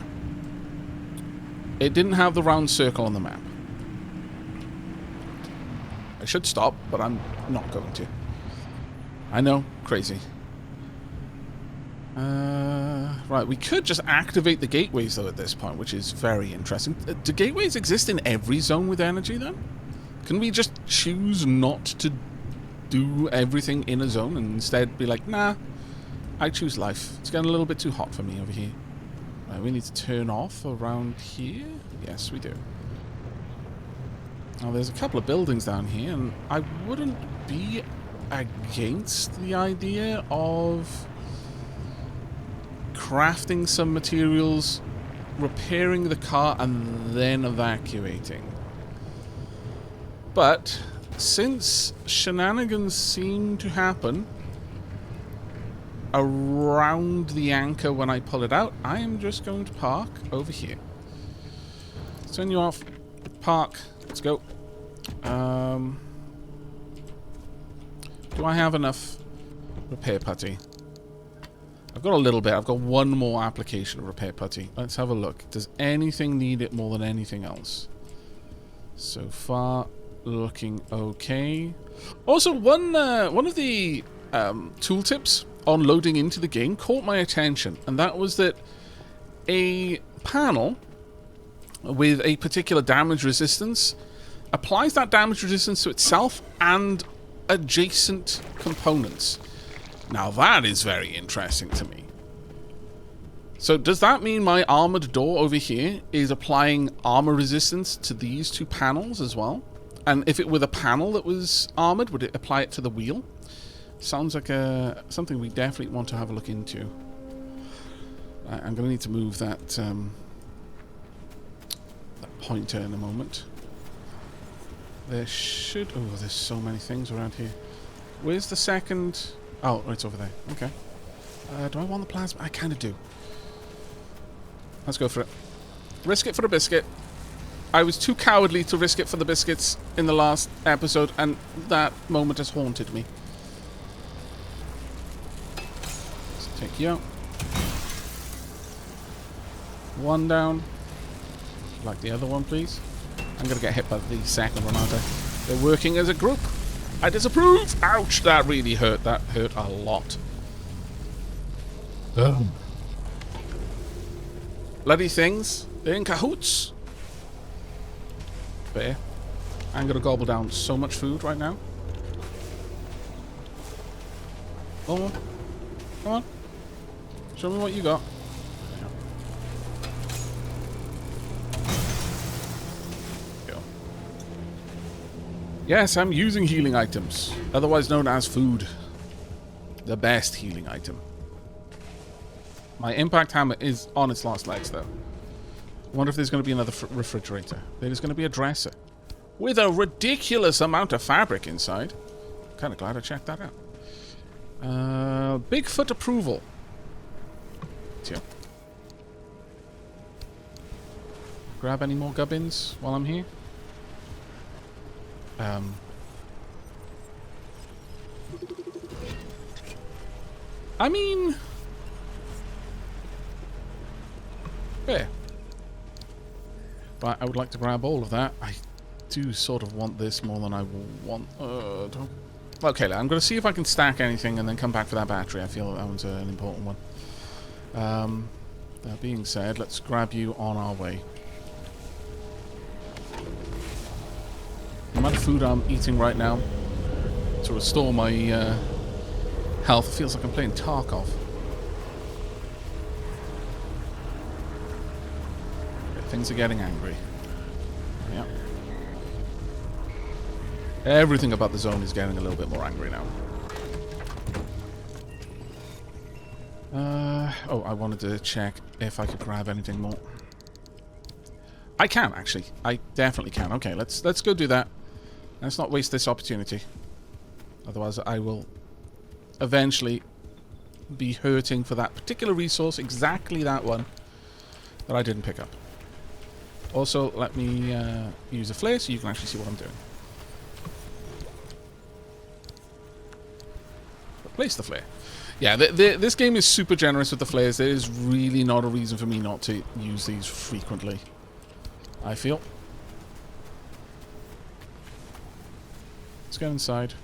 It didn't have the round circle on the map. I should stop, but I'm not going to. I know, crazy. Right, we could just activate the gateways, though, at this point, which is very interesting. Do gateways exist in every zone with energy, then? Can we just choose not to do everything in a zone and instead be like, nah, I choose life. It's getting a little bit too hot for me over here. Right, we need to turn off around here. Yes, we do. Now, there's a couple of buildings down here, and I wouldn't be against the idea of crafting some materials, repairing the car, and then evacuating. But since shenanigans seem to happen around the anchor when I pull it out, I am just going to park over here. Turn you off. Park. Let's go. Do I have enough repair putty? I've got a little bit. I've got one more application of repair putty. Let's have a look. Does anything need it more than anything else? So far, looking okay. Also, one of the tooltips on loading into the game caught my attention, and that was that a panel with a particular damage resistance applies that damage resistance to itself and adjacent components. Now that is very interesting to me. So does that mean my armored door over here is applying armor resistance to these two panels as well? And if it were the panel that was armored, would it apply it to the wheel? Sounds like something we definitely want to have a look into. I'm going to need to move that, that pointer in a moment. There should... Oh, there's so many things around here. Where's the second... Oh, it's over there. Okay. Do I want the plasma? I kind of do. Let's go for it. Risk it for a biscuit. I was too cowardly to risk it for the biscuits in the last episode, and that moment has haunted me. Let's take you out. One down. Like the other one, please. I'm going to get hit by the second one, aren't I? They're working as a group. I disapprove! Ouch! That really hurt. That hurt a lot. Bloody things. They're in cahoots. Bear. I'm going to gobble down so much food right now. Come on. Come on. Show me what you got. Yes, I'm using healing items, otherwise known as food. The best healing item. My impact hammer is on its last legs, though. I wonder if there's going to be another refrigerator. There's going to be a dresser. With a ridiculous amount of fabric inside. I'm kind of glad I checked that out. Bigfoot approval. Here. Grab any more gubbins while I'm here. I mean... There. Right, I would like to grab all of that. I do sort of want this more than I want... don't Okay, I'm going to see if I can stack anything and then come back for that battery. I feel that one's an important one. That being said, let's grab you on our way. The amount of food I'm eating right now to restore my health feels like I'm playing Tarkov. Okay, things are getting angry. Yeah. Everything about the zone is getting a little bit more angry now. Oh, I wanted to check if I could grab anything more. I can, actually. I definitely can. Okay, let's go do that. Let's not waste this opportunity. Otherwise, I will eventually be hurting for that particular resource, exactly that one, that I didn't pick up. Also, let me use a flare so you can actually see what I'm doing. Place the flare. Yeah, this game is super generous with the flares. There is really not a reason for me not to use these frequently, I feel. Let's go inside.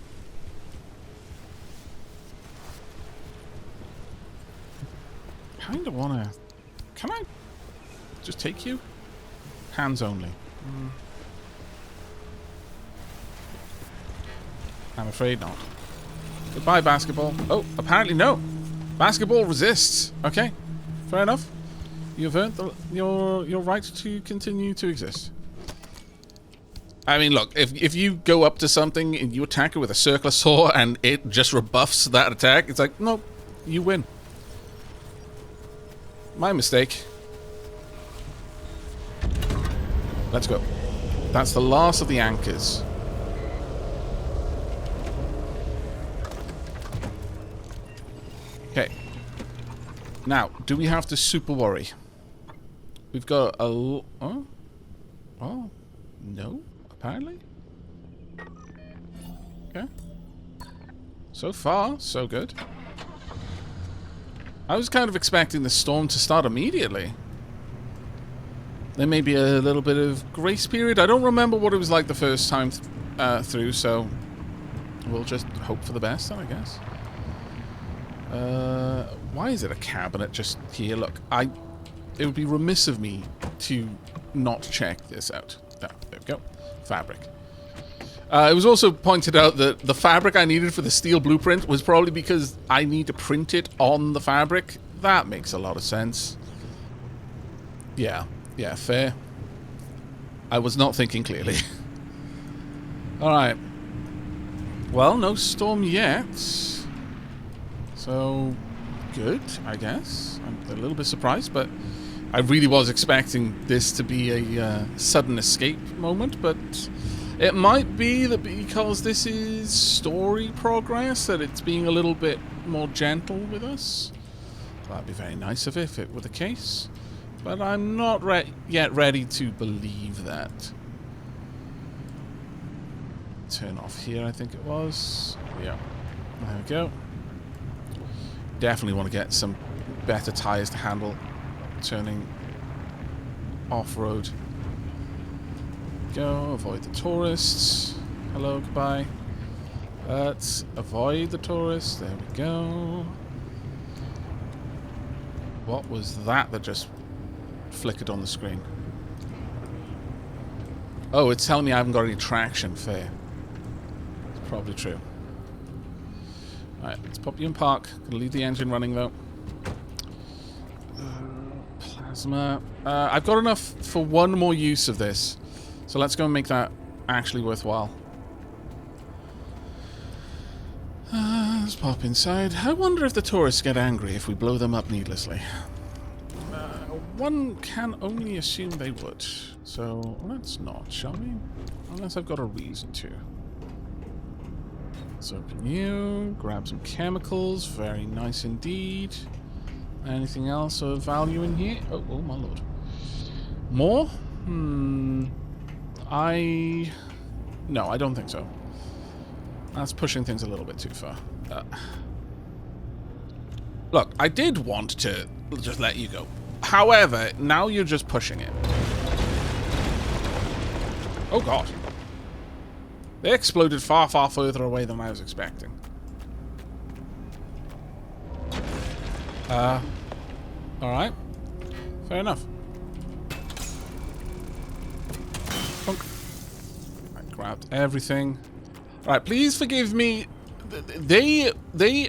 Kind of want to... Can I just take you? Hands only. I'm afraid not. Goodbye, basketball. Oh, apparently no. Basketball resists. Okay, fair enough. You've earned your right to continue to exist. I mean, look, if you go up to something and you attack it with a circular saw and it just rebuffs that attack, it's like, no, you win. My mistake. Let's go. That's the last of the anchors. Okay. Now, do we have to super worry? We've got a... Oh? Oh? No? Apparently? Okay. So far, so good. I was kind of expecting the storm to start immediately. There may be a little bit of grace period. I don't remember what it was like the first time through, so... We'll just hope for the best, then, I guess. Why is it a cabinet just here? Look, it would be remiss of me to not check this out. Oh, there we go. Fabric. It was also pointed out that the fabric I needed for the steel blueprint was probably because I need to print it on the fabric. That makes a lot of sense. Yeah, fair. I was not thinking clearly. Alright. Well, no storm yet. So, good, I guess. I'm a little bit surprised, but I really was expecting this to be a sudden escape moment, but it might be that because this is story progress, that it's being a little bit more gentle with us. That'd be very nice of it if it were the case, but I'm not yet ready to believe that. Turn off here, I think it was. Yeah, there we go. Definitely want to get some better tires to handle turning off-road. Go, avoid the tourists. Hello, goodbye. Let's avoid the tourists. There we go. What was that just flickered on the screen? Oh, it's telling me I haven't got any traction. Fair. It's probably true. Alright, let's pop you in park. Gonna leave the engine running though. Plasma. I've got enough for one more use of this. So let's go and make that actually worthwhile. Let's pop inside. I wonder if the tourists get angry if we blow them up needlessly. One can only assume they would. So let's not, shall we? Unless I've got a reason to. Let's open you, grab some chemicals, very nice indeed. Anything else of value in here? Oh my lord. More? No, I don't think so. That's pushing things a little bit too far. Look, I did want to just let you go. However, now you're just pushing it. Oh god. They exploded far, far further away than I was expecting. Alright. Fair enough. Punk. I grabbed everything. Alright, please forgive me. They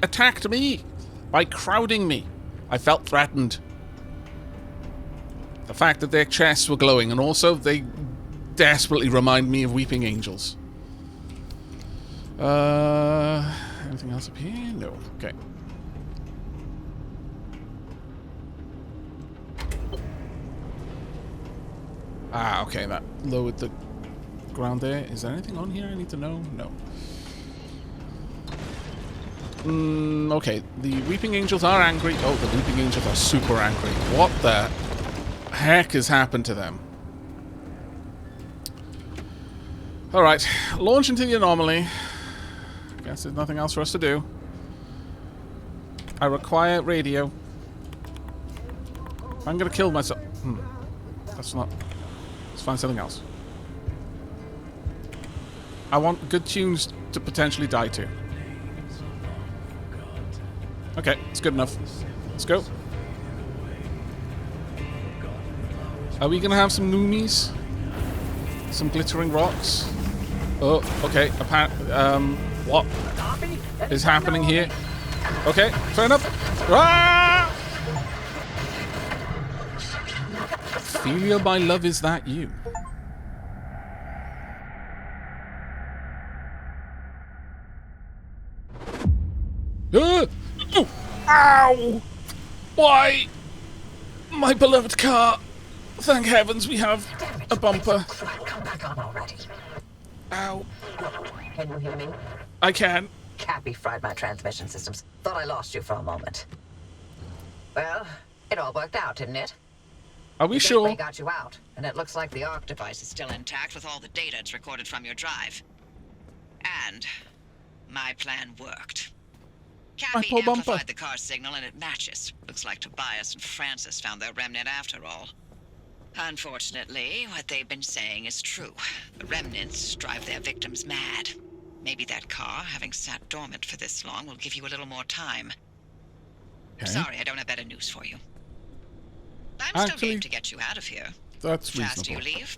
attacked me by crowding me. I felt threatened. The fact that their chests were glowing, and also they desperately remind me of weeping angels. Anything else up here? No. Okay. Ah, okay, that lowered the ground there. Is there anything on here I need to know? No. Okay, the Weeping Angels are angry. Oh, the Weeping Angels are super angry. What the heck has happened to them? Alright, launch into the Anomaly. Guess there's nothing else for us to do. I require radio. I'm gonna kill myself. That's not... Let's find something else. I want good tunes to potentially die to. Okay, it's good enough. Let's go. Are we gonna have some noomies? Some glittering rocks? Oh, okay. What is happening here? Okay, fair enough. Ah! Ophelia, my love, is that you? Oh! Ow! Why? My beloved car. Thank heavens we have a bumper.
Come back on already.
Ow.
Can you hear me?
I can.
Cappy fried my transmission systems. Thought I lost you for a moment. Well, it all worked out, didn't it?
Are we
The
sure?
gateway got you out, and it looks like the ARC device is still in.
Intact with all the data it's recorded from your drive. And my plan worked.
My
Cappy
poor bumper.
amplified the car signal and it matches. Looks like Tobias and Francis found their remnant after all. Unfortunately, what they've been saying is true. The remnants drive their victims mad. Maybe that car, having sat dormant for this long, will give you a little more time.
Okay.
Sorry, I don't have better news for you. I'm still
Actually,
game to get you out of here.
That's
The faster you
reasonable.
leave,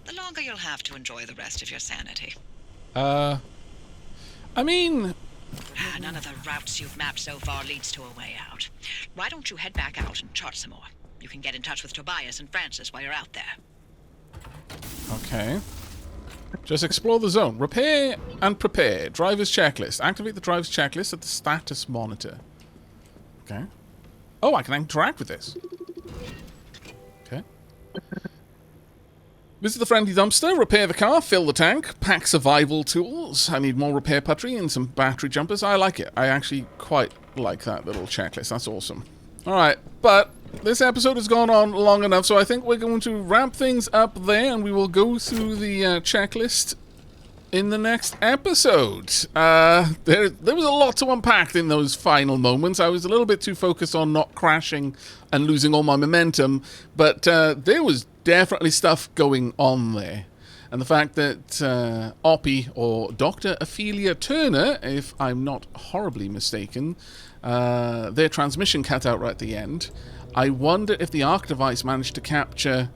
the longer you'll have to enjoy the rest of your sanity.
I mean...
None of the routes you've mapped so far leads to a way out. Why don't you head back out and chart some more? You can get in touch with Tobias and Francis while you're out there.
Okay. Just explore the zone. Repair and prepare. Driver's checklist. Activate the driver's checklist at the status monitor. Okay. Oh, I can interact with this. Okay. Visit the friendly dumpster, repair the car, fill the tank, pack survival tools. I need more repair putty and some battery jumpers. I like it. I actually quite like that little checklist. That's awesome. Alright, but this episode has gone on long enough, so I think we're going to wrap things up there, and we will go through the checklist in the next episode. There was a lot to unpack in those final moments. I was a little bit too focused on not crashing and losing all my momentum, but there was definitely stuff going on there. And the fact that Oppie, or Dr. Ophelia Turner, if I'm not horribly mistaken, their transmission cut out right at the end. I wonder if the ARC device managed to capture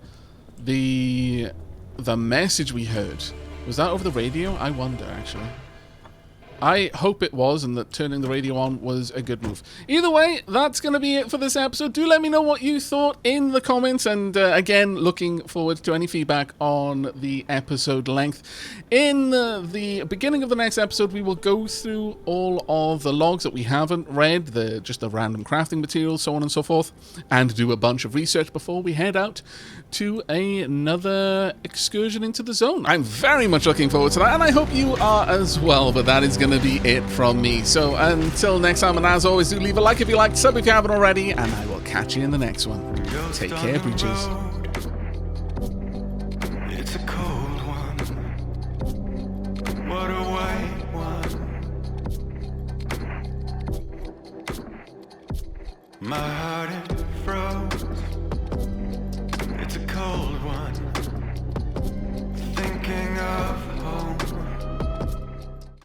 the message we heard. Was that over the radio? I wonder, actually. I hope it was, and that turning the radio on was a good move. Either way, that's going to be it for this episode. Do let me know what you thought in the comments, and again, looking forward to any feedback on the episode length. In the beginning of the next episode, we will go through all of the logs that we haven't read, just the random crafting materials, so on and so forth, and do a bunch of research before we head out to another excursion into the zone. I'm very much looking forward to that, and I hope you are as well, but that is going to be it from me. So until next time, and as always, do leave a like if you liked, sub if you haven't already, and I will catch you in the next one. Take care, Breaches.
It's a cold one. What a white one. My heart it froze. It's a cold one. Thinking of